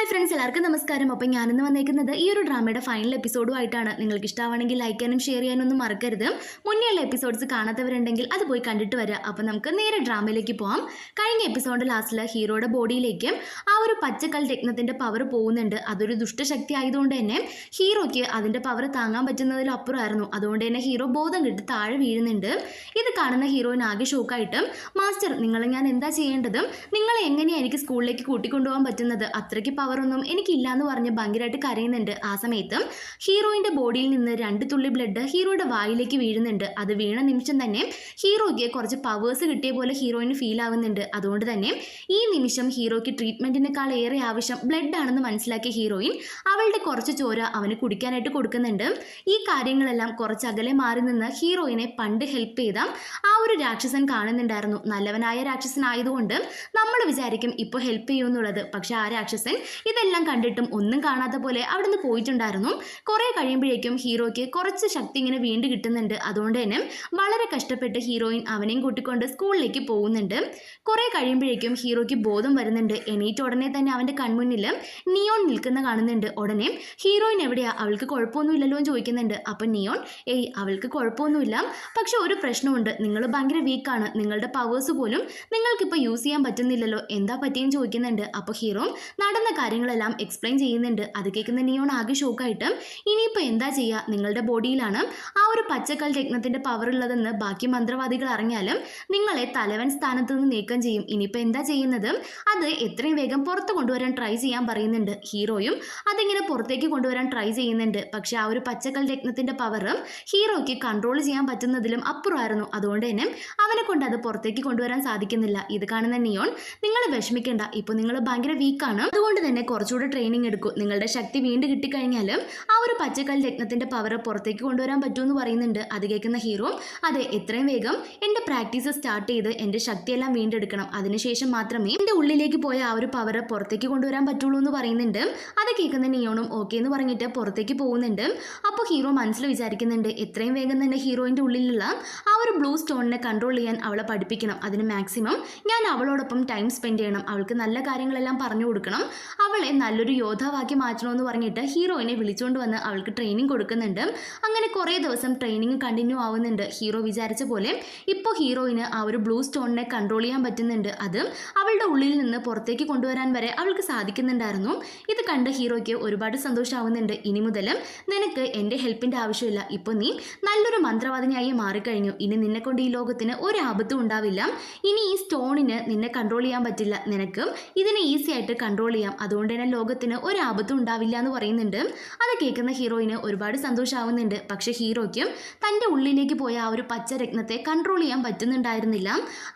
Friends എല്ലാവർക്കും നമസ്കാരം. അപ്പോൾ ഞാനിന്ന് വന്നേക്കുന്നത് ഈ ഒരു ഡ്രാമയുടെ ഫൈനൽ എപ്പിസോഡുമായിട്ടാണ്. നിങ്ങൾക്ക് ഇഷ്ടമാണെങ്കിൽ ലൈക്ക് ചെയ്യാനും ഷെയർ ചെയ്യാനും ഒന്നും മറക്കരുത്. മുന്നേയുള്ള എപ്പിസോഡ്സ് കാണാത്തവരുണ്ടെങ്കിൽ അത് പോയി കണ്ടിട്ട് വരിക. അപ്പോൾ നമുക്ക് നേരെ ഡ്രാമയിലേക്ക് പോകാം. കഴിഞ്ഞ എപ്പിസോഡിൻ്റെ ലാസ്റ്റിൽ ഹീറോയുടെ ബോഡിയിലേക്ക് ആ ഒരു പച്ചക്കൽ രത്നത്തിൻ്റെ പവർ പോകുന്നുണ്ട്. അതൊരു ദുഷ്ടശക്തി ആയതുകൊണ്ട് തന്നെ ഹീറോയ്ക്ക് അതിൻ്റെ പവർ താങ്ങാൻ പറ്റുന്നതിലപ്പുറമായിരുന്നു. അതുകൊണ്ട് തന്നെ ഹീറോ ബോധം കിട്ടി താഴെ വീഴുന്നുണ്ട്. ഇത് കാണുന്ന ഹീറോയിന് ആകെ ഷോക്കായിട്ട്, മാസ്റ്റർ നിങ്ങളെ ഞാൻ എന്താ ചെയ്യേണ്ടത്? നിങ്ങളെ എങ്ങനെയാണ് എനിക്ക് സ്കൂളിലേക്ക് കൂട്ടിക്കൊണ്ടുപോകാൻ പറ്റുന്നത്? അത്രയ്ക്ക് പവറൊന്നും എനിക്കില്ല എന്ന് പറഞ്ഞ് ഭയങ്കരമായിട്ട് കരയുന്നുണ്ട്. ആ സമയത്ത് ഹീറോയിൻ്റെ ബോഡിയിൽ നിന്ന് 2 തുള്ളി ബ്ലഡ് ഹീറോയുടെ വായിലേക്ക് വീഴുന്നുണ്ട്. അത് വീണ നിമിഷം തന്നെ ഹീറോയ്ക്ക് കുറച്ച് പവേഴ്സ് കിട്ടിയ പോലെ ഹീറോയിന് ഫീൽ ആവുന്നുണ്ട്. അതുകൊണ്ട് തന്നെ ഈ നിമിഷം ഹീറോയ്ക്ക് ട്രീറ്റ്മെൻറ്റിനേക്കാൾ ഏറെ ആവശ്യം ബ്ലഡ് ആണെന്ന് മനസ്സിലാക്കിയ ഹീറോയിൻ അവളുടെ കുറച്ച് ചോര അവന് കുടിക്കാനായിട്ട് കൊടുക്കുന്നുണ്ട്. ഈ കാര്യങ്ങളെല്ലാം കുറച്ച് അകലെ മാറി നിന്ന് ഹീറോയിനെ പണ്ട് ഹെൽപ്പ് ചെയ്ത ആ ഒരു രാക്ഷസൻ കാണുന്നുണ്ടായിരുന്നു. നല്ലവനായ രാക്ഷസനായതുകൊണ്ട് നമ്മൾ വിചാരിക്കും ഇപ്പോൾ ഹെൽപ്പ് ചെയ്യുമെന്നുള്ളത്. പക്ഷെ ആ രാക്ഷസൻ ഇതെല്ലാം കണ്ടിട്ടും ഒന്നും കാണാത്ത പോലെ അവിടെ നിന്ന് പോയിട്ടുണ്ടായിരുന്നു. കുറേ കഴിയുമ്പോഴേക്കും ഹീറോയ്ക്ക് കുറച്ച് ശക്തി ഇങ്ങനെ വീണ്ടും കിട്ടുന്നുണ്ട്. അതുകൊണ്ട് തന്നെ വളരെ കഷ്ടപ്പെട്ട് ഹീറോയിൻ അവനെയും കൂട്ടിക്കൊണ്ട് സ്കൂളിലേക്ക് പോകുന്നുണ്ട്. കുറേ കഴിയുമ്പോഴേക്കും ഹീറോയ്ക്ക് ബോധം വരുന്നുണ്ട്. എണീറ്റ് ഉടനെ തന്നെ അവൻ്റെ കൺമുന്നിൽ നിയോൺ നിൽക്കുന്ന കാണുന്നുണ്ട്. ഉടനെ ഹീറോയിൻ എവിടെയാ, അവൾക്ക് കുഴപ്പമൊന്നുമില്ലല്ലോ എന്ന് ചോദിക്കുന്നുണ്ട്. അപ്പം നിയോൺ അവൾക്ക് കുഴപ്പമൊന്നുമില്ല, പക്ഷെ ഒരു പ്രശ്നമുണ്ട്, നിങ്ങൾ ഭയങ്കര വീക്കാണ്, നിങ്ങളുടെ പവേഴ്സ് പോലും നിങ്ങൾക്കിപ്പോൾ യൂസ് ചെയ്യാൻ പറ്റുന്നില്ലല്ലോ, എന്താ പറ്റിയെന്ന് ചോദിക്കുന്നുണ്ട്. അപ്പോൾ ഹീറോ നടന്ന കാര്യങ്ങളെല്ലാം എക്സ്പ്ലെയിൻ ചെയ്യുന്നുണ്ട്. അത് കേൾക്കുന്ന നിയോൺ ആകെ ഷോക്കായിട്ട്, ഇനിയിപ്പോൾ എന്താ ചെയ്യുക? നിങ്ങളുടെ ബോഡിയിലാണ് ആ ഒരു പച്ചക്കൽ രത്നത്തിൻ്റെ പവർ ഉള്ളതെന്ന് ബാക്കി മന്ത്രവാദികൾ അറിഞ്ഞാലും നിങ്ങളെ തലവൻ സ്ഥാനത്ത് നിന്ന് നീക്കം ചെയ്യും. ഇനിയിപ്പോൾ എന്താ ചെയ്യുന്നത്? അത് എത്രയും വേഗം പുറത്ത് കൊണ്ടുവരാൻ ട്രൈ ചെയ്യാൻ പറയുന്നുണ്ട്. ഹീറോയും അതിങ്ങനെ പുറത്തേക്ക് കൊണ്ടുവരാൻ ട്രൈ ചെയ്യുന്നുണ്ട്. പക്ഷെ ആ ഒരു പച്ചക്കൽ രത്നത്തിൻ്റെ പവർ ഹീറോയ്ക്ക് കൺട്രോൾ ചെയ്യാൻ പറ്റുന്നതിലും അപ്പുറമായിരുന്നു. അതുകൊണ്ട് തന്നെ അവനെ കൊണ്ട് അത് പുറത്തേക്ക് കൊണ്ടുവരാൻ സാധിക്കുന്നില്ല. ഇത് കാണുന്ന നിയോൺ, നിങ്ങൾ വിഷമിക്കേണ്ട, ഇപ്പോൾ നിങ്ങൾ ഭയങ്കര വീക്കാണ്, അതുകൊണ്ട് തന്നെ കുറച്ചുകൂടെ ട്രെയിനിങ് എടുക്കും, നിങ്ങളുടെ ശക്തി വീണ്ടും കിട്ടിക്കഴിഞ്ഞാൽ ആ ഒരു പച്ചക്കൽ രത്നത്തിൻ്റെ പവർ പുറത്തേക്ക് കൊണ്ടുവരാൻ പറ്റുമെന്ന് പറയുന്നുണ്ട്. അത് കേൾക്കുന്ന ഹീറോ, അതെ എത്രയും വേഗം എൻ്റെ പ്രാക്ടീസ് സ്റ്റാർട്ട് ചെയ്ത് എൻ്റെ ശക്തിയെല്ലാം വീണ്ടെടുക്കണം, അതിനുശേഷം മാത്രമേ എൻ്റെ ഉള്ളിലേക്ക് പോയ ആ ഒരു പവർ പുറത്തേക്ക് കൊണ്ടുവരാൻ പറ്റുള്ളൂ എന്ന് പറയുന്നുണ്ട്. അത് കേൾക്കുന്ന നിയോണും ഓക്കെ എന്ന് പറഞ്ഞിട്ട് പുറത്തേക്ക് പോകുന്നുണ്ട്. അപ്പോൾ ഹീറോ മനസ്സിൽ വിചാരിക്കുന്നുണ്ട്, എത്രയും വേഗം തന്നെ ഹീറോയിൻ്റെ ഉള്ളിലുള്ള ആ ഒരു ബ്ലൂ സ്റ്റോണിനെ കൺട്രോൾ ചെയ്യാൻ അവളെ പഠിപ്പിക്കണം. അതിന് മാക്സിമം ഞാൻ അവളോടൊപ്പം ടൈം സ്പെൻഡ് ചെയ്യണം, അവൾക്ക് നല്ല കാര്യങ്ങളെല്ലാം പറഞ്ഞു കൊടുക്കണം, അവളെ നല്ലൊരു യോദ്ധാവാക്കി മാറ്റണമെന്ന് പറഞ്ഞിട്ട് ഹീറോയിനെ വിളിച്ചുകൊണ്ട് വന്ന് അവൾക്ക് ട്രെയിനിങ് കൊടുക്കുന്നുണ്ട്. അങ്ങനെ കുറേ ദിവസം ട്രെയിനിങ് കണ്ടിന്യൂ ആവുന്നുണ്ട്. ഹീറോ വിചാരിച്ച പോലെ ഇപ്പോൾ ഹീറോയിന് ആ ഒരു ബ്ലൂ സ്റ്റോണിനെ കൺട്രോൾ ചെയ്യാൻ പറ്റുന്നുണ്ട്. അത് അവളുടെ ഉള്ളിൽ നിന്ന് പുറത്തേക്ക് കൊണ്ടുവരാൻ വരെ അവൾക്ക് സാധിക്കുന്നുണ്ടായിരുന്നു. ഇത് കണ്ട് ഹീറോയ്ക്ക് ഒരുപാട് സന്തോഷമാവുന്നുണ്ട്. ഇനി മുതൽ നിനക്ക് എൻ്റെ ഹെൽപ്പിൻ്റെ ആവശ്യമില്ല, ഇപ്പോൾ നീ നല്ലൊരു മന്ത്രവാദിനിയായി മാറിക്കഴിഞ്ഞു, ഇനി നിന്നെ കൊണ്ട് ഈ ലോകത്തിന് ഒരു ആപത്തും ഉണ്ടാവില്ല, ഇനി ഈ സ്റ്റോണിന് നിന്നെ കൺട്രോൾ ചെയ്യാൻ പറ്റില്ല, നിനക്ക് ഇതിനെ ഈസി ആയിട്ട് കൺട്രോൾ ചെയ്യാം, അതുകൊണ്ട് തന്നെ ലോകത്തിന് ഒരു ആപത്തും ഉണ്ടാവില്ല എന്ന് പറയുന്നുണ്ട്. അത് കേൾക്കുന്ന ഹീറോയിന് ഒരുപാട് സന്തോഷമാവുന്നുണ്ട്. പക്ഷേ ഹീറോയ്ക്ക് തൻ്റെ ഉള്ളിലേക്ക് പോയ ആ ഒരു പച്ച രത്നത്തെ കൺട്രോൾ ചെയ്യാൻ പറ്റുന്നുണ്ടായിരുന്നില്ല.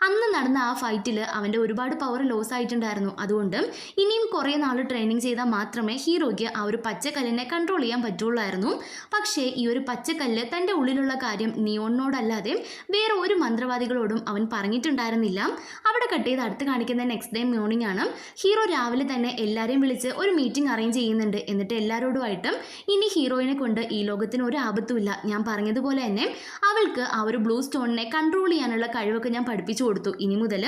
അന്ന് നടന്ന ആ ഫൈറ്റിൽ അവൻ്റെ ഒരുപാട് പവർ ലോസ് ആയിട്ടുണ്ടായിരുന്നു. അതുകൊണ്ട് ഇനിയും കുറേ നാൾ ട്രെയിനിങ് ചെയ്താൽ മാത്രമേ ഹീറോയ്ക്ക് ആ ഒരു പച്ചക്കല്ലിനെ കൺട്രോൾ ചെയ്യാൻ പറ്റുള്ളായിരുന്നു. പക്ഷേ ഈ ഒരു പച്ചക്കല്ല് തൻ്റെ ഉള്ളിലുള്ള കാര്യം നിയോണിനോടല്ലാതെ വേറെ ഒരു മന്ത്രവാദികളോടും അവൻ പറഞ്ഞിട്ടുണ്ടായിരുന്നില്ല. അവിടെ കട്ട് ചെയ്ത് അടുത്ത് കാണിക്കുന്ന നെക്സ്റ്റ് ഡേ മോർണിംഗ് ആണ്. ഹീറോ രാവിലെ തന്നെ എല്ലാവരെയും വിളിച്ച് ഒരു മീറ്റിംഗ് അറേഞ്ച് ചെയ്യുന്നുണ്ട്. എന്നിട്ട് എല്ലാവരോടുമായിട്ടും, ഇനി ഹീറോയിനെ കൊണ്ട് ഈ ലോകത്തിന് ഒരു ആപത്തുമില്ല, ഞാൻ പറഞ്ഞതുപോലെ തന്നെ അവൾക്ക് ആ ഒരു ബ്ലൂ സ്റ്റോണിനെ കൺട്രോൾ ചെയ്യാനുള്ള കഴിവൊക്കെ ഞാൻ പഠിപ്പിച്ചു കൊടുത്തു, ഇനി മുതൽ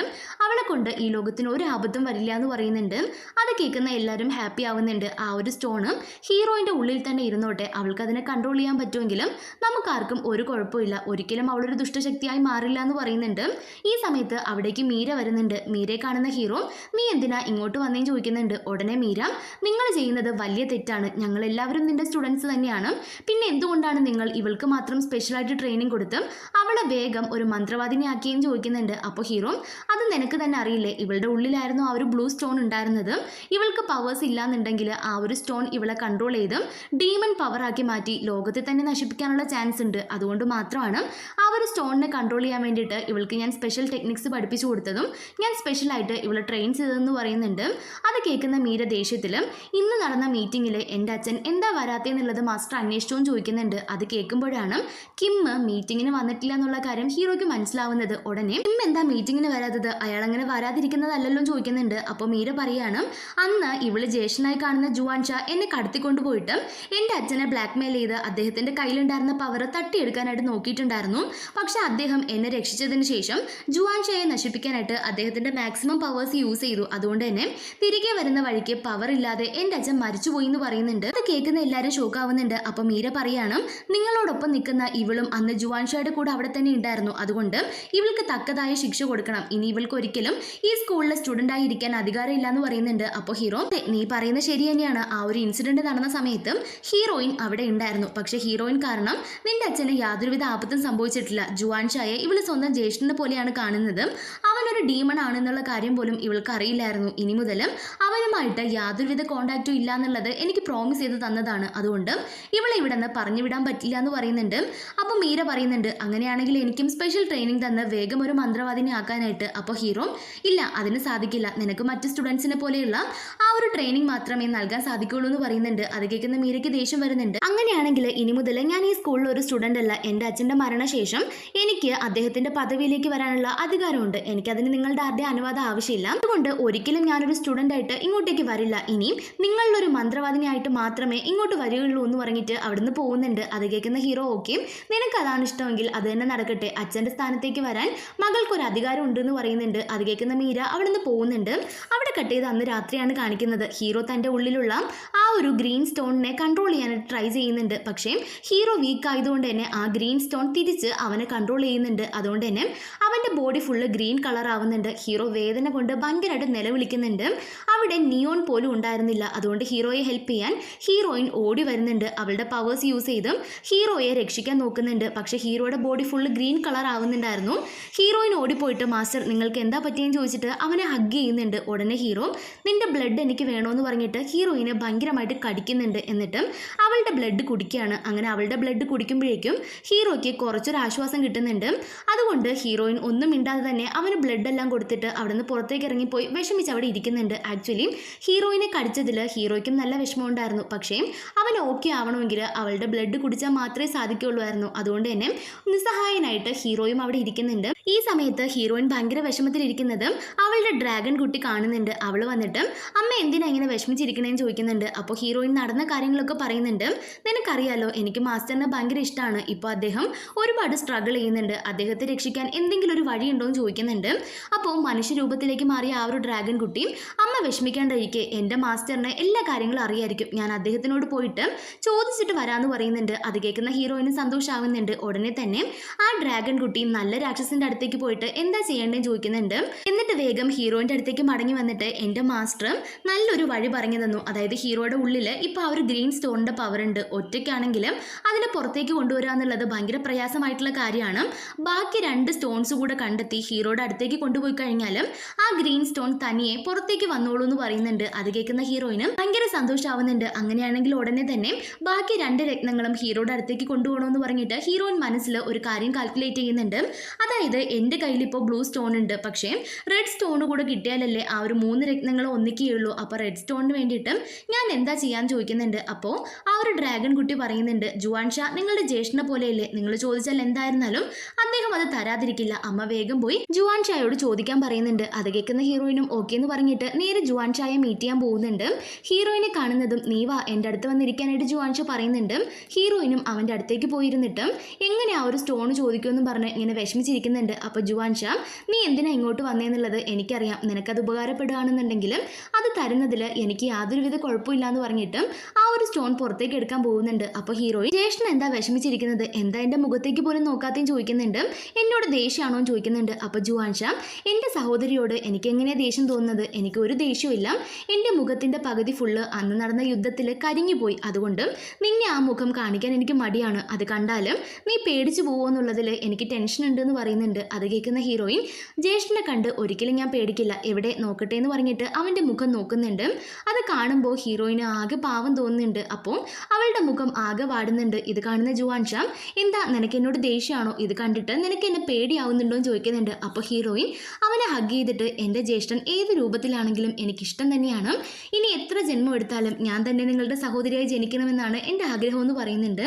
അവളെ കൊണ്ട് ഈ ലോകത്തിന് ഒരു ആപത്തും വരില്ല എന്ന് പറയുന്നുണ്ട്. അത് കേൾക്കുന്ന എല്ലാവരും ഹാപ്പി ആവുന്നുണ്ട്. ആ ഒരു സ്റ്റോണ് ഹീറോയിൻ്റെ ഉള്ളിൽ തന്നെ ഇരുന്നോട്ടെ, അവൾക്ക് അതിനെ കൺട്രോൾ ചെയ്യാൻ പറ്റുമെങ്കിലും നമുക്കാർക്കും ഒരു കുഴപ്പമില്ല, ഒരിക്കലും അവളൊരു ദുഷ്ടശക്തിയായി മാറില്ല എന്ന് പറയുന്നുണ്ട്. ഈ സമയത്ത് അവിടേക്ക് മീര വരുന്നുണ്ട്. മീരയെ കാണുന്ന ഹീറോ, നീ എന്തിനാ ഇങ്ങോട്ട് വന്നേന്ന് ചോദിക്കുന്നുണ്ട്. ഉടനെ മീര, നിങ്ങൾ ചെയ്യുന്നത് വലിയ തെറ്റാണ്, ഞങ്ങൾ എല്ലാവരും നിന്റെ സ്റ്റുഡൻസ് തന്നെയാണ്, പിന്നെ എന്തുകൊണ്ടാണ് നിങ്ങൾ ഇവൾക്ക് മാത്രം സ്പെഷ്യലായിട്ട് ട്രെയിനിങ് കൊടുത്ത് അവളെ വേഗം ഒരു മന്ത്രവാദിനി ആക്കിയെന്ന് ചോദിക്കുന്നുണ്ട്. അപ്പോൾ ഹീറോ, അത് നിനക്ക് തന്നെ അറിയില്ലേ, ഇവളുടെ ഉള്ളിലായിരുന്നു ആ ഒരു ബ്ലൂ സ്റ്റോൺ ഉണ്ടായിരുന്നത്, ഇവൾക്ക് പവേഴ്സ് ഇല്ലാന്നുണ്ടെങ്കിൽ ആ ഒരു സ്റ്റോൺ ഇവളെ കൺട്രോൾ ചെയ്ത് ഡീമൺ പവറാക്കി മാറ്റി ലോകത്തെ തന്നെ നശിപ്പിക്കാനുള്ള ചാൻസ് ഉണ്ട്, അതുകൊണ്ട് മാത്രമാണ് ആ ഒരു സ്റ്റോണിനെ കൺട്രോൾ ചെയ്യാൻ വേണ്ടിയിട്ട് ഇവൾക്ക് ഞാൻ സ്പെഷ്യൽ ടെക്നിക്സ് പഠിപ്പിച്ചു കൊടുത്തതും ഞാൻ സ്പെഷ്യലായിട്ട് ഇവളെ ട്രെയിൻ ചെയ്തതെന്ന് പറയുന്നുണ്ട്. അത് കേൾക്കുന്ന മീര ദേഷ്യത്തിലും, ഇന്ന് നടന്ന മീറ്റിങ്ങിൽ എൻ്റെ അച്ഛൻ എന്താ വരാത്തതെന്നുള്ളത് മാസ്റ്റർ അന്വേഷിച്ചോ എന്ന് ചോദിക്കുന്നുണ്ട്. അത് കേൾക്കുമ്പോഴാണ് കിം മീറ്റിങ്ങിന് വന്നിട്ടില്ല എന്നുള്ള കാര്യം ഹീറോയ്ക്ക് മനസ്സിലാവുന്നത്. ഉടനെ കിം എന്താ മീറ്റിങ്ങിന് വരാത്തത്, അയാൾ അങ്ങനെ വരാതിരിക്കുന്നതല്ലല്ലോ എന്ന് ചോദിക്കുന്നുണ്ട്. അപ്പോൾ മീര പറയാണ്, അന്ന് ഇവള് ജ്യേഷ്ഠനായി കാണുന്ന ജുവാൻ ഷാ എന്നെ കടത്തിക്കൊണ്ടുപോയിട്ട് എൻ്റെ അച്ഛനെ ബ്ലാക്ക്മെയിൽ ചെയ്ത് അദ്ദേഹത്തിൻ്റെ കയ്യിലുണ്ടായിരുന്ന പവർ തട്ടിയെടുക്കാനായിട്ട് നോക്കിയിട്ടുണ്ടായിരുന്നു. പക്ഷെ അദ്ദേഹം എന്നെ രക്ഷിച്ചതിന് ശേഷം ജുവാൻ ഷായെ നശിപ്പിക്കാനായിട്ട് അദ്ദേഹത്തിൻ്റെ മാക്സിമം പവേഴ്സ് യൂസ് ചെയ്തു. അതുകൊണ്ട് തന്നെ തിരികെ വരുന്ന വഴിക്ക് തനിക്ക് പവർ ഇല്ലാതെ എൻ്റെ അച്ഛൻ മരിച്ചുപോയി എന്ന് പറയുന്നുണ്ട്. അത് കേൾക്കുന്ന എല്ലാവരും ഷോക്കാവുന്നുണ്ട്. അപ്പൊ മീര പറയാണ്, നിങ്ങളോടൊപ്പം നിൽക്കുന്ന ഇവളും അന്ന് ജുവാൻഷയുടെ കൂടെ അവിടെ തന്നെ ഉണ്ടായിരുന്നു, അതുകൊണ്ട് ഇവൾക്ക് തക്കതായ ശിക്ഷ കൊടുക്കണം. ഇനി ഇവൾക്ക് ഒരിക്കലും ഈ സ്കൂളിലെ സ്റ്റുഡന്റ് ആയി ഇരിക്കാൻ അധികാരം ഇല്ല എന്ന് പറയുന്നുണ്ട്. അപ്പോൾ ഹീറോ, നീ പറയുന്നത് ശരി തന്നെയാണ്. ആ ഒരു ഇൻസിഡന്റ് നടന്ന സമയത്തും ഹീറോയിൻ അവിടെ ഉണ്ടായിരുന്നു. പക്ഷെ ഹീറോയിൻ കാരണം നിന്റെ അച്ഛന് യാതൊരുവിധ ആപത്തും സംഭവിച്ചിട്ടില്ല. ജുവാൻഷായെ ഇവള് സ്വന്തം ജ്യേഷ്ഠനെ പോലെയാണ് കാണുന്നത്. അവനൊരു ഡീമൺ ആണെന്നുള്ള കാര്യം പോലും ഇവൾക്ക് അറിയില്ലായിരുന്നു. ഇനി മുതലും അവനുമായിട്ട് യാതൊരുവിധ കോണ്ടാക്റ്റും ഇല്ല എന്നുള്ളത് എനിക്ക് പ്രോമിസ് ചെയ്ത് തന്നതാണ്. അതുകൊണ്ട് ഇവളെ ഇവിടെ നിന്ന് പറഞ്ഞു വിടാൻ പറ്റില്ല എന്ന് പറയുന്നുണ്ട്. അപ്പം മീര പറയുന്നുണ്ട്, അങ്ങനെയാണെങ്കിൽ എനിക്കും സ്പെഷ്യൽ ട്രെയിനിങ് തന്ന് വേഗം ഒരു മന്ത്രവാദിനെ ആക്കാനായിട്ട്. അപ്പോൾ ഹീറോ, ഇല്ല, അതിന് സാധിക്കില്ല. നിനക്ക് മറ്റു സ്റ്റുഡൻസിനെ പോലെയുള്ള ആ ഒരു ട്രെയിനിങ് മാത്രമേ നൽകാൻ സാധിക്കുള്ളൂ എന്ന് പറയുന്നുണ്ട്. അത് കേൾക്കുന്ന മീരയ്ക്ക് ദേഷ്യം വരുന്നുണ്ട്. അങ്ങനെയാണെങ്കിൽ ഇനി മുതൽ ഞാൻ ഈ സ്കൂളിൽ ഒരു സ്റ്റുഡന്റ് അല്ല. എൻ്റെ അച്ഛൻ്റെ മരണശേഷം എനിക്ക് അദ്ദേഹത്തിന്റെ പദവിയിലേക്ക് വരാനുള്ള അധികാരമുണ്ട്. എനിക്കതിന് നിങ്ങളുടെ ആരുടെ അനുവാദം ആവശ്യമില്ല. അതുകൊണ്ട് ഒരിക്കലും ഞാനൊരു സ്റ്റുഡന്റ് ആയിട്ട് ഇങ്ങോട്ടേക്ക് വരില്ല. ഇനിയും നിങ്ങളിലൊരു മന്ത്രവാദിനിയായിട്ട് മാത്രമേ ഇങ്ങോട്ട് വരികയുള്ളൂ എന്ന് പറഞ്ഞിട്ട് അവിടുന്ന് പോകുന്നുണ്ട്. അത് കേൾക്കുന്ന ഹീറോ, ഓക്കെ, നിനക്ക് അതാണ് ഇഷ്ടമെങ്കിൽ അത് തന്നെ നടക്കട്ടെ. അച്ഛൻ്റെ സ്ഥാനത്തേക്ക് വരാൻ മകൾക്കൊരു അധികാരം ഉണ്ട് എന്ന് പറയുന്നുണ്ട്. അത് കേൾക്കുന്ന മീര അവിടുന്ന് പോകുന്നുണ്ട്. അവിടെ കട്ട് ചെയ്ത് അന്ന് രാത്രിയാണ് കാണിക്കുന്നത്. ഹീറോ തൻ്റെ ഉള്ളിലുള്ള ആ ഒരു ഗ്രീൻ സ്റ്റോണിനെ കൺട്രോൾ ചെയ്യാനായിട്ട് ട്രൈ ചെയ്യുന്നുണ്ട്. പക്ഷേ ഹീറോ വീക്ക് ആയതുകൊണ്ട് തന്നെ ആ ഗ്രീൻ സ്റ്റോൺ തിരിച്ച് അവനെ കൺട്രോൾ ചെയ്യുന്നുണ്ട്. അതുകൊണ്ട് തന്നെ അവൻ്റെ ബോഡി ഫുള്ള് ഗ്രീൻ കളർ ആവുന്നുണ്ട്. ഹീറോ വേദന കൊണ്ട് ഭയങ്കരമായിട്ട് നിലവിളിക്കുന്നുണ്ട്. അവിടെ നിയോൺ പോലും ഉണ്ടായിരുന്നില്ല. അതുകൊണ്ട് ഹീറോയെ ഹെൽപ്പ് ചെയ്യാൻ ഹീറോയിൻ ഓടി വരുന്നുണ്ട്. അവളുടെ പവേഴ്സ് യൂസ് ചെയ്തും ഹീറോയെ രക്ഷിക്കാൻ നോക്കുന്നുണ്ട്. പക്ഷേ ഹീറോയുടെ ബോഡി ഫുള്ള് ഗ്രീൻ കളർ ആവുന്നുണ്ടായിരുന്നു. ഹീറോയിൻ ഓടിപ്പോയിട്ട്, മാസ്റ്റർ നിങ്ങൾക്ക് എന്താ പറ്റിയെന്ന് ചോദിച്ചിട്ട് അവനെ ഹഗ് ചെയ്യുന്നുണ്ട്. ഉടനെ ഹീറോ, നിന്റെ ബ്ലഡ് എനിക്ക് വേണമെന്ന് പറഞ്ഞിട്ട് ഹീറോയിനെ ഭയങ്കരമായിട്ട് കടിക്കുന്നുണ്ട്. എന്നിട്ട് അവളുടെ ബ്ലഡ് കുടിക്കുകയാണ്. അങ്ങനെ അവളുടെ ബ്ലഡ് കുടിക്കുമ്പോഴേക്കും ഹീറോയ്ക്ക് കുറച്ചൊരു ആശ്വാസം കിട്ടുന്നുണ്ട്. അതുകൊണ്ട് ഹീറോയിൻ ഒന്നും മിണ്ടാതെ തന്നെ അവന് ബ്ലഡ് എല്ലാം കൊടുത്തിട്ട് അവിടെ നിന്ന് പുറത്തേക്ക് ഇറങ്ങിപ്പോയി വിഷമിച്ച് അവിടെ ഇരിക്കുന്നുണ്ട്. ആക്ച്വലി ഹീറോയിനെ കടിച്ചതിൽ ഹീറോയ്ക്കും നല്ല വിഷമം ഉണ്ടായിരുന്നു. പക്ഷേ അവൻ ഓക്കെ ആവണമെങ്കിൽ അവളുടെ ബ്ലഡ് കുടിച്ചാൽ മാത്രമേ സാധിക്കുള്ളൂമായിരുന്നു. അതുകൊണ്ട് തന്നെ നിസ്സഹായനായിട്ട് ഹീറോയും അവിടെ ഇരിക്കുന്നുണ്ട്. ഈ സമയത്ത് ഹീറോയിൻ ഭയങ്കര വിഷമത്തിലിരിക്കുന്നത് അവളുടെ ഡ്രാഗൺ കുട്ടി കാണുന്നുണ്ട്. അവൾ വന്നിട്ട് അമ്മ എന്തിനാ ഇങ്ങനെ വിഷമിച്ചിരിക്കണേന്ന് ചോദിക്കുന്നുണ്ട്. അപ്പോൾ ഹീറോയിൻ നടന്ന കാര്യങ്ങളൊക്കെ പറയുന്നുണ്ട്. നിനക്കറിയാലോ, എനിക്ക് മാസ്റ്ററിനെ ഭയങ്കര ഇഷ്ടമാണ്. ഇപ്പോൾ അദ്ദേഹം ഒരുപാട് സ്ട്രഗിൾ ചെയ്യുന്നുണ്ട്. അദ്ദേഹത്തെ രക്ഷിക്കാൻ എന്തെങ്കിലും ഒരു വഴിയുണ്ടോ എന്ന് ചോദിക്കുന്നുണ്ട്. അപ്പോൾ മനുഷ്യരൂപത്തിലേക്ക് മാറിയ ആ ഒരു ഡ്രാഗൺ കുട്ടി, അമ്മ വിഷമിക്കാണ്ടിരിക്കെ എൻ്റെ മാസ്റ്ററിന് എല്ലാ കാര്യങ്ങളും അറിയായിരിക്കും, ഞാൻ അദ്ദേഹത്തിനോട് പോയിട്ട് ചോദിച്ചിട്ട് വരാമെന്ന് പറയുന്നുണ്ട്. അത് കേൾക്കുന്ന ഹീറോയിന് സന്തോഷമാവുന്നുണ്ട്. ഉടനെ തന്നെ ആ ഡ്രാഗൺ കുട്ടി നല്ല രാക്ഷസിന്റെ അടുത്തേക്ക് പോയിട്ട് എന്താ ചെയ്യേണ്ടതെന്ന് ചോദിക്കുന്നുണ്ട്. എന്നിട്ട് വേഗം ഹീറോയിൻ്റെ അടുത്തേക്ക് മടങ്ങി വന്നിട്ട് എൻ്റെ മാസ്റ്റർ നല്ലൊരു വഴി പറഞ്ഞു തന്നു. അതായത് ഹീറോയുടെ ഉള്ളിൽ ഇപ്പോൾ ആ ഒരു ഗ്രീൻ സ്റ്റോണിൻ്റെ പവർ ഉണ്ട്. ഒറ്റയ്ക്കാണെങ്കിലും അതിനെ പുറത്തേക്ക് കൊണ്ടുവരിക എന്നുള്ളത് ഭയങ്കര പ്രയാസമായിട്ടുള്ള കാര്യമാണ്. ബാക്കി 2 സ്റ്റോൺസ് കൂടെ കണ്ടെത്തി ഹീറോയുടെ അടുത്തേക്ക് കൊണ്ടുപോയി കഴിഞ്ഞാലും ആ ഗ്രീൻ സ്റ്റോൺ തനിയെ പുറത്തേക്ക് വന്നോളൂ എന്ന് പറയുന്നുണ്ട്. അത് കേൾക്കുന്ന ഹീറോയിന് ഭയങ്കര സന്തോഷമാവുന്നുണ്ട്. അങ്ങനെയാണെങ്കിൽ ഉടനെ തന്നെ ബാക്കി 2 രത്നങ്ങളും ഹീറോയുടെ അടുത്തേക്ക് കൊണ്ടുപോകണമെന്ന് പറഞ്ഞിട്ട് ഹീറോയിൻ മനസ്സിൽ ഒരു കാര്യം കാൽക്കുലേറ്റ് ചെയ്യുന്നുണ്ട്. അതായത് എൻ്റെ കയ്യിൽ ഇപ്പോൾ ബ്ലൂ സ്റ്റോൺ ഉണ്ട്, പക്ഷേ റെഡ് സ്റ്റോൺ കൂടെ കിട്ടിയാലല്ലേ ആ ഒരു 3 രത്നങ്ങൾ ഒന്നിക്കുകയുള്ളൂ. അപ്പോൾ റെഡ് സ്റ്റോണിന് വേണ്ടിയിട്ട് ഞാൻ എന്താ ചെയ്യാൻ ചോദിക്കുന്നുണ്ട്. അപ്പോൾ ആ ഒരു ഡ്രാഗൺ കുട്ടി പറയുന്നുണ്ട്, ജുവാൻഷാ നിങ്ങളുടെ ജ്യേഷ്ഠനെ പോലെയല്ലേ, നിങ്ങൾ ചോദിച്ചാൽ എന്തായിരുന്നാലും അദ്ദേഹം അത് തരാതിരിക്കില്ല. അമ്മ വേഗം പോയി ജുവാൻഷായോട് ചോദിക്കാൻ പറയുന്നുണ്ട്. അത് കേൾക്കുന്ന ഹീറോയിനും ഓക്കെ എന്ന് പറഞ്ഞിട്ട് നേരെ ജുവാൻഷായെ മീറ്റ് ചെയ്യാൻ പോകുന്നുണ്ട്. ഹീറോയിനെ കാണുന്നതും നീ വാ എൻ്റെ അടുത്ത് വന്നിരിക്കാനായിട്ട് ജുവാൻഷ പറയുന്നുണ്ട്. ഹീറോയിനും അവൻ്റെ അടുത്തേക്ക് പോയിരുന്നിട്ട് എങ്ങനെ ആ ഒരു സ്റ്റോൺ ചോദിക്കുമെന്ന് പറഞ്ഞ് ഇങ്ങനെ വിഷമിച്ചിരിക്കുന്നുണ്ട്. അപ്പോൾ ജുവാൻഷ, നീ എന്തിനാ ഇങ്ങോട്ട് വന്നേന്നുള്ളത് എനിക്കറിയാം, നിനക്കത് ഉപകാരപ്പെടുകയാണെന്നുണ്ടെങ്കിൽ അത് തരുന്നതിൽ എനിക്ക് യാതൊരുവിധ കുഴപ്പമില്ല എന്ന് പറഞ്ഞിട്ട് ആ ഒരു സ്റ്റോൺ പുറത്തേക്ക് എടുക്കാൻ പോകുന്നുണ്ട്. അപ്പോൾ ഹീറോയിൻ, ജ്യേഷ്ഠൻ എന്താ വിഷമിച്ചിരിക്കുന്നത്, എന്താ എൻ്റെ മുഖത്തേക്ക് പോലും നോക്കാത്തേയും ചോദിക്കുന്നുണ്ട്. എന്നോട് ദേഷ്യമാണോ എന്ന് ചോദിക്കുന്നുണ്ട്. അപ്പോൾ ജുവാൻഷ, എൻ്റെ സഹോദരിയോട് എനിക്ക് എങ്ങനെയാണ് ദേഷ്യം തോന്നുന്നത്, എനിക്ക് ഒരു ദേഷ്യമില്ല. എൻ്റെ മുഖത്തിൻ്റെ പകുതി ഫുള്ള് അന്ന് നടന്ന യുദ്ധത്തിൽ കരിഞ്ഞുപോയി. അതുകൊണ്ട് നിന്നെ ആ മുഖം കാണിക്കാൻ എനിക്ക് മടിയാണ്. അത് കണ്ടാലും നീ പേടിച്ചു പോകുമോ എന്നുള്ളതിൽ എനിക്ക് ടെൻഷൻ ഉണ്ട് എന്ന് പറയുന്നുണ്ട്. അത് കേൾക്കുന്ന ഹീറോയിൻ, ജ്യേഷ്ഠനെ കണ്ട് ഒരിക്കലും ഞാൻ പേടിക്കില്ല, എവിടെ നോക്കട്ടെ എന്ന് പറഞ്ഞിട്ട് അവൻ്റെ മുഖം നോക്കുന്നുണ്ട്. അത് കാണുമ്പോൾ ഹീറോയിന് ആകെ പാവം തോന്നുന്നുണ്ട്. അപ്പോൾ അവളുടെ മുഖം ആകെ വാടുന്നുണ്ട്. ഇത് കാണുന്ന ജുവാൻഷ, എന്താ നിനക്ക് എന്നോട് ദേഷ്യമാണോ, ഇത് കണ്ടിട്ട് നിനക്ക് എന്നെ പേടിയാവുന്നുണ്ടോ എന്ന് ചോദിക്കുന്നുണ്ട്. അപ്പോൾ ഹീറോയിൻ അവനെ ഹഗ് ചെയ്തിട്ട്, എൻ്റെ ജ്യേഷ്ഠൻ ഏത് രൂപത്തിലാണെങ്കിലും എനിക്കിഷ്ടം തന്നെയാണ്, ഇനി എത്ര ജന്മം എടുത്താലും ഞാൻ തന്നെ നിങ്ങളുടെ സഹോദരിയായി ജനിക്കണമെന്നാണ് എൻ്റെ ആഗ്രഹം എന്ന് പറയുന്നുണ്ട്.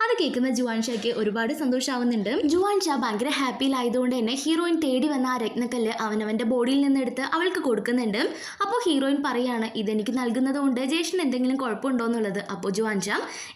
അത് കേൾക്കുന്ന ജുവാൻഷയ്ക്ക് ഒരുപാട് സന്തോഷമാവുന്നുണ്ട്. ജുവാൻഷ ഭയങ്കര ഹാപ്പിയിലായതുകൊണ്ട് തന്നെ ഹീറോയിൻ തേടി വന്ന ആ രത്നക്കല്ല് അവനവൻ്റെ ബോഡിയിൽ നിന്നെടുത്ത് അവൾക്ക് കൊടുക്കുന്നുണ്ട്. അപ്പോൾ ഹീറോയിൻ പറയാണ്, ഇതെനിക്ക് നൽകുന്നത് കൊണ്ട് ജ്യേഷ്ഠൻ എന്തെങ്കിലും കുഴപ്പമുണ്ടോ എന്നുള്ളത്. അപ്പോൾ ജുവാൻഷ,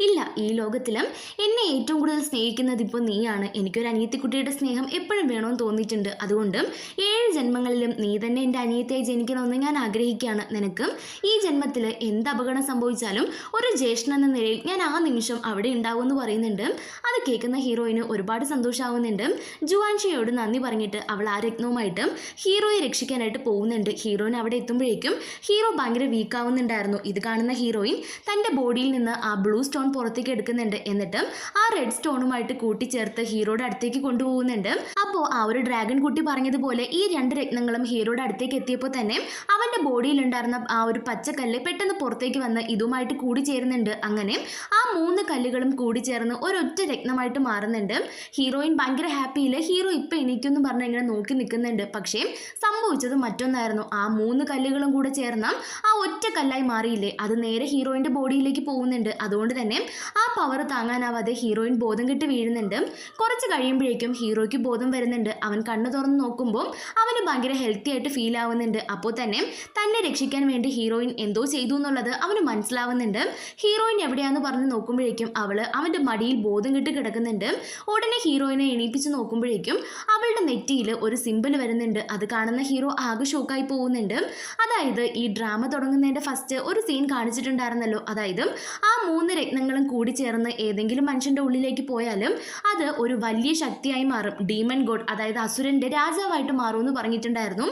ഇല്ല, ഈ ലോകത്തിലും എന്നെ ഏറ്റവും കൂടുതൽ സ്നേഹിക്കുന്നത് ഇപ്പോൾ നീയാണ്, എനിക്കൊരു അനിയത്തിക്കുട്ടിയുടെ സ്നേഹം എപ്പോഴും വേണമെന്ന് തോന്നിയിട്ടുണ്ട്. അതുകൊണ്ട് 7 ജന്മങ്ങളിലും നീ തന്നെ എൻ്റെ അനിയത്തിയായി ജനിക്കണമെന്ന് ഞാൻ ആഗ്രഹിക്കുകയാണ്. നിനക്ക് അവൾക്ക് ഈ ജന്മത്തിൽ എന്ത് അപകടം സംഭവിച്ചാലും ഒരു ജ്യേഷ്ഠൻ എന്ന നിലയിൽ ഞാൻ ആ നിമിഷം അവിടെ ഉണ്ടാവുമെന്ന് പറയുന്നുണ്ട്. അത് കേൾക്കുന്ന ഹീറോയിന് ഒരുപാട് സന്തോഷമാവുന്നുണ്ട്. ജുവാൻഷിയോട് നന്ദി പറഞ്ഞിട്ട് അവൾ ആ രത്നവുമായിട്ട് ഹീറോയെ രക്ഷിക്കാനായിട്ട് പോകുന്നുണ്ട്. ഹീറോയിൻ അവിടെ എത്തുമ്പോഴേക്കും ഹീറോ ഭയങ്കര വീക്ക് ആവുന്നുണ്ടായിരുന്നു. ഇത് കാണുന്ന ഹീറോയിൻ തൻ്റെ ബോഡിയിൽ നിന്ന് ആ ബ്ലൂ സ്റ്റോൺ പുറത്തേക്ക് എടുക്കുന്നുണ്ട്. എന്നിട്ട് ആ റെഡ് സ്റ്റോണുമായിട്ട് കൂട്ടിച്ചേർത്ത് ഹീറോയുടെ അടുത്തേക്ക് കൊണ്ടുപോകുന്നുണ്ട്. അപ്പോൾ ആ ഒരു ഡ്രാഗൺ കുട്ടി പറഞ്ഞതുപോലെ ഈ 2 രത്നങ്ങളും ഹീറോയുടെ അടുത്തേക്ക് എത്തിയപ്പോൾ തന്നെ അവൻ്റെ ബോഡിയിൽ ഉണ്ടായിരുന്ന ആ ഒരു പച്ചക്കല്ല് പെട്ടെന്ന് പുറത്തേക്ക് വന്ന് ഇതുമായിട്ട് കൂടി ചേരുന്നുണ്ട്. അങ്ങനെ ആ 3 കല്ലുകളും കൂടി ചേർന്ന് ഒരൊറ്റ രത്നമായിട്ട് മാറുന്നുണ്ട്. ഹീറോയിൻ ഭയങ്കര ഹാപ്പിയിൽ ഹീറോ ഇപ്പം എണീക്കുമെന്ന് പറഞ്ഞ് ഇങ്ങനെ നോക്കി നിൽക്കുന്നുണ്ട്. പക്ഷേ സംഭവിച്ചത് മറ്റൊന്നായിരുന്നു. ആ 3 കല്ലുകളും കൂടെ ചേർന്ന ആ ഒറ്റ കല്ലായി മാറിയില്ലേ, അത് നേരെ ഹീറോയിൻ്റെ ബോഡിയിലേക്ക് പോകുന്നുണ്ട്. അതുകൊണ്ട് തന്നെ ആ പവർ താങ്ങാനാവാതെ ഹീറോയിൻ ബോധം കെട്ട് വീഴുന്നുണ്ട്. കുറച്ച് കഴിയുമ്പോഴേക്കും ഹീറോയ്ക്ക് ബോധം വരുന്നുണ്ട്. അവൻ കണ്ണു തുറന്ന് നോക്കുമ്പോൾ അവന് ഭയങ്കര ഹെൽത്തി ആയിട്ട് ഫീൽ ആവുന്നുണ്ട്. അപ്പോൾ തന്നെ തന്നെ രക്ഷിക്കാൻ വേണ്ടി ഹീറോയിൻ എന്തോ ചെയ്തു എന്നുള്ളത് അവന് മനസ്സിലാവുന്നുണ്ട്. ഹീറോയിൻ എവിടെയാണെന്ന് പറഞ്ഞ് നോക്കുമ്പോഴേക്കും അവൻ്റെ മടിയിൽ ബോധം കെട്ട് കിടക്കുന്നുണ്ട്. ഉടനെ ഹീറോയിനെ എണീപ്പിച്ച് നോക്കുമ്പോഴേക്കും അവളുടെ നെറ്റിയിൽ ഒരു സിമ്പിൾ വരുന്നുണ്ട്. അത് കാണുന്ന ഹീറോ ആകെ ഷോക്കായി പോകുന്നുണ്ട്. അതായത് ഈ ഡ്രാമ തുടങ്ങുന്നതിൻ്റെ ഫസ്റ്റ് ഒരു സീൻ കാണിച്ചിട്ടുണ്ടായിരുന്നല്ലോ, അതായത് ആ 3 രത്നങ്ങളും കൂടി ചേർന്ന് ഏതെങ്കിലും മനുഷ്യൻ്റെ ഉള്ളിലേക്ക് പോയാലും അത് ഒരു വലിയ ശക്തിയായി മാറും. ഡീമൺ ഗോഡ്, അതായത് അസുരൻ്റെ രാജാവായിട്ട് മാറുമെന്ന് പറഞ്ഞിട്ടുണ്ടായിരുന്നു.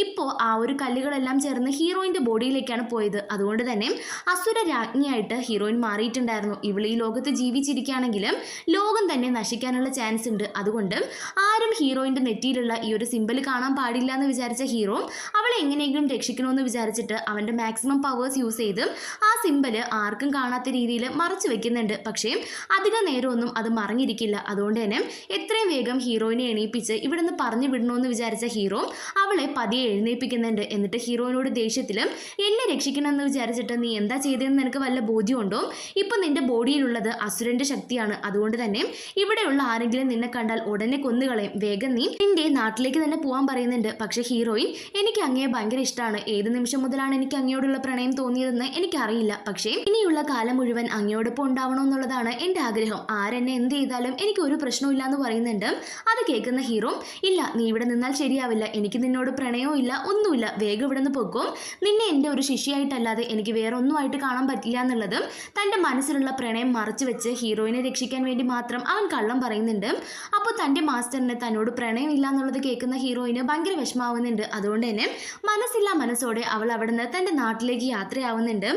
ഇപ്പോൾ ആ ഒരു കല്ലുകളെല്ലാം ചേർന്ന് ഹീറോയിൻ്റെ ബോഡിയിലേക്കാണ് പോയത്. അതുകൊണ്ട് തന്നെ അസുര രാജ്ഞിയായിട്ട് ഹീറോയിൻ മാറിയിട്ടുണ്ടായിരുന്നു. ഇവൾ ഈ ലോകത്ത് ജീവിച്ചിരിക്കുകയാണെങ്കിലും ലോകം തന്നെ നശിക്കാനുള്ള ചാൻസ് ഉണ്ട്. അതുകൊണ്ട് ആരും ഹീറോയിൻ്റെ നെറ്റിയിലുള്ള ഈ ഒരു സിമ്പിൾ കാണാൻ പാടില്ല എന്ന് വിചാരിച്ച ഹീറോ അവളെ എങ്ങനെയെങ്കിലും രക്ഷിക്കണമെന്ന് വിചാരിച്ചിട്ട് അവൻ്റെ മാക്സിമം പവേഴ്സ് യൂസ് ചെയ്ത് ആ സിമ്പിൾ ആർക്കും കാണാത്ത രീതിയിൽ മറച്ചു വെക്കുന്നുണ്ട്. പക്ഷേ അധിക നേരമൊന്നും അത് മറഞ്ഞിരിക്കില്ല. അതുകൊണ്ട് തന്നെ എത്രയും വേഗം ഹീറോയിനെ എണീപ്പിച്ച് ഇവിടെ നിന്ന് പറഞ്ഞു വിടണമെന്ന് വിചാരിച്ച ഹീറോ അവളെ പതിയെ എഴുന്നേൽപ്പിക്കുന്നുണ്ട്. എന്നിട്ട് ഹീറോയിനോട് ദേഷ്യത്തിൽ എന്നെ രക്ഷിക്കണമെന്ന് വിചാരിച്ചിട്ട് നീ എന്താ ചെയ്തതെന്ന് നിനക്ക് വല്ല ബോധ്യമുണ്ടോ? ഇപ്പം നിന്റെ ബോഡിയിലുള്ളത് അസുരൻ്റെ ശക്തിയാണ്. അതുകൊണ്ട് തന്നെ ഇവിടെയുള്ള ആരെങ്കിലും നിന്നെ കണ്ടാൽ ഉടനെ കൊന്നുകളയും. വേഗം നീ നിന്റെ നാട്ടിലേക്ക് തന്നെ പോകാൻ പറയുന്നുണ്ട്. പക്ഷെ ഹീറോയിൻ എനിക്ക് അങ്ങയെ ഭയങ്കര ഇഷ്ടമാണ്. ഏത് നിമിഷം മുതലാണ് എനിക്ക് അങ്ങയോടുള്ള പ്രണയം തോന്നിയതെന്ന് എനിക്കറിയില്ല. പക്ഷേ ഇനിയുള്ള കാലം മുഴുവൻ അങ്ങയോടൊപ്പം ഉണ്ടാവണമെന്നുള്ളതാണ് എൻ്റെ ആഗ്രഹം. ആരെന്നെ എന്ത് ചെയ്താലും എനിക്ക് ഒരു പ്രശ്നമില്ല എന്ന് പറയുന്നുണ്ട്. അത് കേൾക്കുന്ന ഹീറോ ഇല്ല, നീ ഇവിടെ നിന്നാൽ ശരിയാവില്ല. എനിക്ക് നിന്നോട് പ്രണയവും ഇല്ല, ഒന്നുമില്ല. വേഗം ഇവിടെ നിന്ന് പൊക്കോ. നിന്നെ എൻ്റെ ഒരു ശിഷ്യയായിട്ടല്ലാതെ എനിക്ക് വേറെ ഒന്നുമായിട്ട് കാണാൻ പറ്റില്ല എന്നുള്ളത് തൻ്റെ മനസ്സിലുള്ള പ്രണയം മറച്ചു വെച്ച് ഹീറോയിനെ രക്ഷിക്കാൻ വേണ്ടി മാത്രം അവൻ കള്ളം പറയുന്നുണ്ട്. അപ്പോൾ തൻ്റെ മാസ്റ്ററിന് തന്നോട് പ്രണയം ഇല്ല എന്നുള്ളത് കേൾക്കുന്ന ഹീറോയിന് ഭയങ്കര വിഷമാവുന്നുണ്ട്. അതുകൊണ്ട് തന്നെ മനസ്സില്ലാ മനസ്സോടെ അവൾ അവിടെ നിന്ന് തൻ്റെ നാട്ടിലേക്ക് യാത്രയാവുന്നുണ്ട്.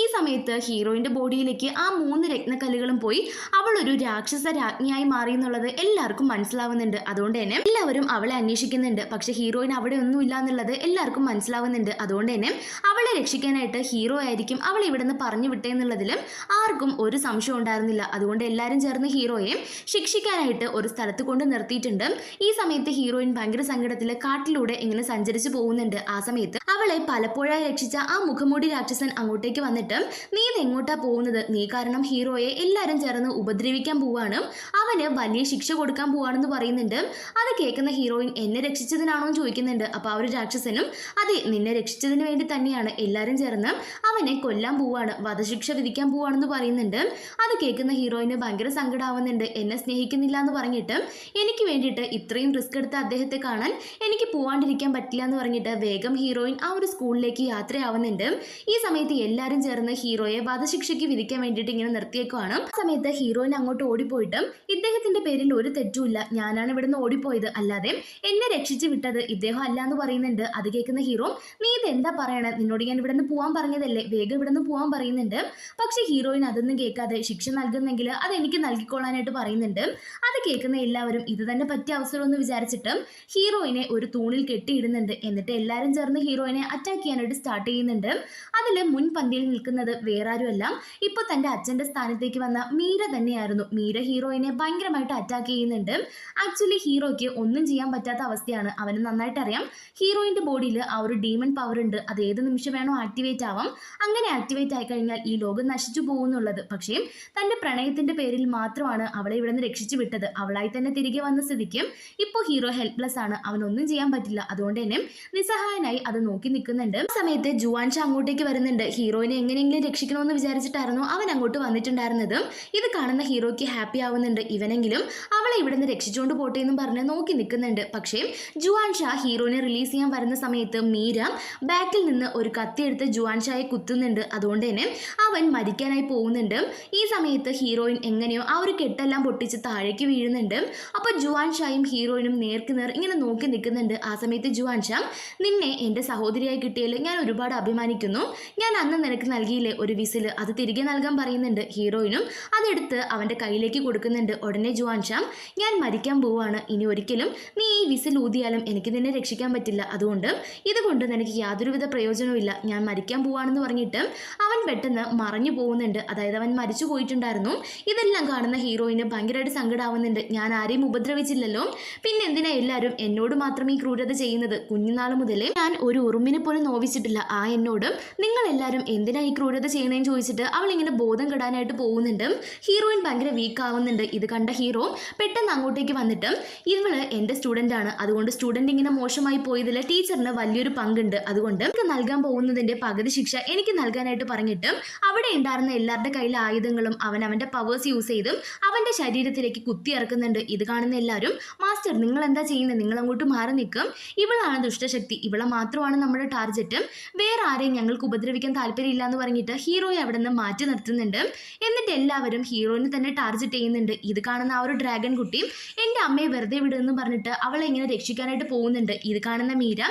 ഈ സമയത്ത് ഹീറോയിൻ്റെ ബോഡിയിലേക്ക് ആ 3 രത്നക്കല്ലുകളും പോയി അവൾ ഒരു രാക്ഷസ രാജ്ഞിയായി മാറി എന്നുള്ളത് എല്ലാവർക്കും മനസ്സിലാവുന്നുണ്ട്. അതുകൊണ്ട് തന്നെ എല്ലാവരും അവളെ അന്വേഷിക്കുന്നുണ്ട്. പക്ഷെ ഹീറോയിൻ അവിടെ ഒന്നുമില്ല എന്നുള്ളത് എല്ലാവർക്കും മനസ്സിലാവുന്നുണ്ട്. അതുകൊണ്ട് തന്നെ അവളെ രക്ഷിക്കാനായിട്ട് ഹീറോ ആയിരിക്കും അവളെ ഇവിടെ നിന്ന് പറഞ്ഞു വിട്ടേ എന്നുള്ളതിലും ആർക്കും ഒരു സംശയം ഉണ്ടായിരുന്നില്ല. അതുകൊണ്ട് എല്ലാവരും ചേർന്ന് ഹീറോയെ ശിക്ഷിക്കാനായിട്ട് ഒരു സ്ഥലത്ത് കൊണ്ട് നിർത്തിയിട്ടുണ്ട്. ഈ സമയത്ത് ഹീറോയിൻ ഭയങ്കര സങ്കടത്തിൽ കാട്ടിലൂടെ ഇങ്ങനെ സഞ്ചരിച്ചു പോകുന്നുണ്ട്. ആ സമയത്ത് അവളെ പലപ്പോഴായി രക്ഷിച്ച ആ മുഖംമൂടി രാക്ഷസൻ അങ്ങോട്ടേക്ക് വന്നിട്ട് നീ ഇത് എങ്ങോട്ടാ പോകുന്നത്? നീ കാരണം ഹീറോയെ എല്ലാവരും ചേർന്ന് ഉപദ്രവിക്കാൻ പോവാണ്, അവന് വലിയ ശിക്ഷ കൊടുക്കാൻ പോവാണെന്ന് പറയുന്നുണ്ട്. അത് കേൾക്കുന്ന ഹീറോയിൻ എന്നെ രക്ഷിച്ചതിനാണോ എന്ന് ചോദിക്കുന്നുണ്ട്. അപ്പോൾ ആ ഒരു രാക്ഷസനും അതെ, നിന്നെ രക്ഷിച്ചതിന് വേണ്ടി തന്നെയാണ്, എല്ലാവരും ചേർന്ന് അവനെ കൊല്ലാൻ പോവാണ്, വധശിക്ഷ വിധിക്കാൻ പോവാണെന്ന് പറയുന്നുണ്ട്. അത് കേൾക്കുന്ന ഹീറോയിന് ഭയങ്കര സങ്കടമാവുന്നുണ്ട്. എന്നെ സ്നേഹിക്കുന്നില്ല എന്ന് പറഞ്ഞിട്ട് എനിക്ക് വേണ്ടിയിട്ട് ഇത്രയും റിസ്ക് എടുത്ത അദ്ദേഹത്തെ കാണാൻ എനിക്ക് പോവാണ്ടിരിക്കാൻ പറ്റില്ല എന്ന് പറഞ്ഞിട്ട് വേഗം ഹീറോയിൻ ആ ഒരു സ്കൂളിലേക്ക് യാത്രയാവുന്നുണ്ട്. ഈ സമയത്ത് എല്ലാവരും ചേർന്ന് ഹീറോയെ വധശിക്ഷയ്ക്ക് വിധിക്കാൻ വേണ്ടിയിട്ട് ഇങ്ങനെ നിർത്തിയേക്കുവാണ്. ആ സമയത്ത് ഹീറോയിൻ അങ്ങോട്ട് ഓടിപ്പോയിട്ട് ഇദ്ദേഹത്തിന്റെ പേരിൽ ഒരു തെറ്റുമില്ല, ഞാനാണ് ഇവിടെ നിന്ന് ഓടിപ്പോയത്, അല്ലാതെ എന്നെ രക്ഷിച്ച് വിട്ടത് ഇദ്ദേഹം അല്ല എന്ന് പറയുന്നുണ്ട്. അത് കേൾക്കുന്ന ഹീറോ നീ ഇത് എന്താ പറയണേ, നിന്നോട് ഞാൻ ഇവിടെ നിന്ന് പോകാൻ പറഞ്ഞതല്ലേ, വേഗം ഇവിടെ നിന്ന് പോകാൻ പറയുന്നുണ്ട്. പക്ഷെ ഹീറോയിൻ അതൊന്നും കേൾക്കാതെ ശിക്ഷ നൽകുന്നെങ്കിൽ അത് എനിക്ക് നൽകിക്കൊള്ളാനായിട്ട് പറയുന്നുണ്ട്. അത് കേൾക്കുന്ന എല്ലാവരും ഇത് തന്നെ പറ്റിയ അവസരമെന്ന് വിചാരിച്ചിട്ട് ഹീറോയിനെ ഒരു തൂണിൽ കെട്ടിയിടുന്നുണ്ട്. എന്നിട്ട് എല്ലാവരും ചേർന്ന് ഹീറോയിനെ അറ്റാക്ക് ചെയ്യാനായിട്ട് സ്റ്റാർട്ട് ചെയ്യുന്നുണ്ട്. അതിൽ മുൻപന്തിയിൽ നിൽക്കുന്നത് വേറെ ആരുമല്ല, ഇപ്പോൾ തൻ്റെ അച്ഛൻ്റെ സ്ഥാനത്തേക്ക് വന്ന മീര തന്നെയായിരുന്നു. മീര ഹീറോയിനെ ഭയങ്കരമായിട്ട് അറ്റാക്ക് ചെയ്യുന്നുണ്ട്. ആക്ച്വലി ഹീറോയ്ക്ക് ഒന്നും ചെയ്യാൻ പറ്റാത്ത അവസ്ഥയാണ്. അവന് നന്നായിട്ട് അറിയാം ഹീറോയിൻ്റെ ബോഡിയിൽ ആ ഒരു ഡീമൺ പവർ ഉണ്ട്, അത് ഏത് നിമിഷം വേണോ ആക്ടിവേറ്റ് ആവാം. അങ്ങനെ ആക്ടിവേറ്റ് ആയി കഴിഞ്ഞാൽ ഈ ലോകം നശിച്ചു പോകുന്നുള്ളത്. പക്ഷേ തൻ്റെ പ്രണയത്തിൻ്റെ പേരിൽ മാത്രമാണ് അവളെ ഇവിടെ നിന്ന് രക്ഷിച്ചു വിട്ടത്. അവളായി തന്നെ തിരികെ വന്ന സ്ഥിതിക്ക് ഇപ്പോൾ ഹീറോ ഹെൽപ്ലെസ് ആണ്, അവനൊന്നും ചെയ്യാൻ പറ്റില്ല. അതുകൊണ്ട് തന്നെ നിസ്സഹായനായി അത് നോക്കി നിൽക്കുന്നുണ്ട്. ആ സമയത്ത് ജുവാൻഷ അങ്ങോട്ടേക്ക് വരുന്നുണ്ട്. ഹീറോയിനെ എങ്ങനെയെങ്കിലും രക്ഷിക്കണമെന്ന് വിചാരിച്ചിട്ടായിരുന്നു അവൻ അങ്ങോട്ട് വന്നിട്ടുണ്ടായിരുന്നത്. ഇത് കാണുന്ന ഹീറോയ്ക്ക് ഹാപ്പി ആവുന്നുണ്ട്. ഇവനെങ്കിലും അവളെ ഇവിടെ നിന്ന് രക്ഷിച്ചുകൊണ്ട് പോട്ടെ എന്നും പറഞ്ഞ് നോക്കി നിൽക്കുന്നുണ്ട്. പക്ഷേ ജുവാൻഷ ഹീറോയിനെ റിലീസ് ചെയ്യാൻ വരുന്ന സമയത്ത് മീര ബാക്കിൽ നിന്ന് വന്ന് ഒരു കത്തിയെടുത്ത് ജുവാൻഷായെ കുത്തുന്നുണ്ട്. അതുകൊണ്ട് തന്നെ അവൻ മരിക്കാനായി പോകുന്നുണ്ട്. ഈ സമയത്ത് ഹീറോയിൻ എങ്ങനെയോ ആ ഒരു കെട്ടെല്ലാം പൊട്ടിച്ച് താഴേക്ക് വീഴുന്നുണ്ട്. അപ്പോൾ ജുവാൻഷായും ഹീറോയിനും നേർക്കുനേർ ഇങ്ങനെ നോക്കി നിൽക്കുന്നുണ്ട്. ആ സമയത്ത് ജുവാൻഷാ, നിന്നെ എൻ്റെ സഹോദരിയായി കിട്ടിയതിൽ ഞാൻ ഒരുപാട് അഭിമാനിക്കുന്നു. ഞാൻ അന്ന് നിനക്ക് നൽകിയില്ലേ ഒരു വിസിൽ, അത് തിരികെ നൽകാൻ പറയുന്നുണ്ട്. ഹീറോയിനും അതെടുത്ത് അവൻ്റെ കയ്യിലേക്ക് കൊടുക്കുന്നുണ്ട്. ഉടനെ ജുവാൻഷാ, ഞാൻ മരിക്കാൻ പോവാണ്, ഇനി ഒരിക്കലും നീ ഈ വിസിൽ ഊതിയാലും എനിക്ക് നിന്നെ രക്ഷിക്കാൻ പറ്റില്ല, അതുകൊണ്ട് ഇതുകൊണ്ട് നിനക്ക് യാതൊരുവിധ പ്രയോജനവുമില്ല, ഞാൻ മരിക്കാൻ പോവാണെന്ന് പറഞ്ഞിട്ട് അവൻ പെട്ടെന്ന് മറഞ്ഞു പോകുന്നുണ്ട്. അതായത് അവൻ മരിച്ചു പോയിട്ടുണ്ടായിരുന്നു. ഇതെല്ലാം കാണുന്ന ഹീറോയിന് ഭയങ്കരമായിട്ട് സങ്കടമാവുന്നുണ്ട്. ഞാൻ ആരെയും ഉപദ്രവിച്ചില്ലല്ലോ, പിന്നെ എന്തിനാ എല്ലാവരും എന്നോട് മാത്രം ഈ ക്രൂരത ചെയ്യുന്നത്? കുഞ്ഞുനാൾ മുതലേ ഞാൻ ഒരു ഉറുമ്പിനെ പോലും നോവിച്ചിട്ടില്ല. ആ എന്നോട് നിങ്ങൾ എല്ലാവരും എന്തിനാ ഈ ക്രൂരത ചെയ്യണേന്ന് ചോദിച്ചിട്ട് അവൾ ഇങ്ങനെ ബോധം കെടാനായിട്ട് പോകുന്നുണ്ട്. ഹീറോയിൻ ഭയങ്കര വീക്ക് ആവുന്നുണ്ട്. ഇത് കണ്ട ഹീറോ പെട്ടെന്ന് അങ്ങോട്ടേക്ക് വന്നിട്ട്, ഇവള് എൻ്റെ സ്റ്റുഡൻ്റ് ആണ്, അതുകൊണ്ട് സ്റ്റുഡൻ്റ് ഇങ്ങനെ മോശമായി പോയതിൽ ടീച്ചറിന് വലിയൊരു പങ്കുണ്ട്, അതുകൊണ്ട് എനിക്ക് നൽകാൻ പോകുന്നതിൻ്റെ പകുതി ശിക്ഷ എനിക്ക് നൽകാനായിട്ട് പറഞ്ഞിട്ട് അവിടെ ഉണ്ടായിരുന്ന എല്ലാവരുടെ കയ്യിലെ ആയുധങ്ങളും അവൻ്റെ പവേഴ്സ് യൂസ് ചെയ്തും അവൻ്റെ ശരീരത്തിലേക്ക് കുത്തി ഇറക്കുന്നുണ്ട്. ഇത് കാണുന്ന എല്ലാവരും, മാസ്റ്റർ നിങ്ങൾ എന്താ ചെയ്യുന്നത്? നിങ്ങൾ അങ്ങോട്ട് മാറി നിൽക്കും, ഇവളാണ് ദുഷ്ടശക്തി, ഇവളെ മാത്രമാണ് നമ്മുടെ ടാർഗറ്റ്, വേറെ ആരെയും ഞങ്ങൾക്ക് ഉപദ്രവിക്കാൻ താല്പര്യമില്ല എന്ന് പറഞ്ഞിട്ട് ഹീറോയെ അവിടെ നിന്ന് മാറ്റി നിർത്തുന്നുണ്ട്. എന്നിട്ട് എല്ലാവരും ഹീറോയിനെ തന്നെ ടാർഗറ്റ് ചെയ്യുന്നുണ്ട്. ഇത് കാണുന്ന ആ ഒരു ഡ്രാഗൺ കുട്ടി എൻ്റെ അമ്മയെ വെറുതെ വിടുമെന്ന് പറഞ്ഞിട്ട് അവളെ ഇങ്ങനെ രക്ഷിക്കാനായിട്ട് പോകുന്നുണ്ട്. ഇത് കാണുന്ന മീര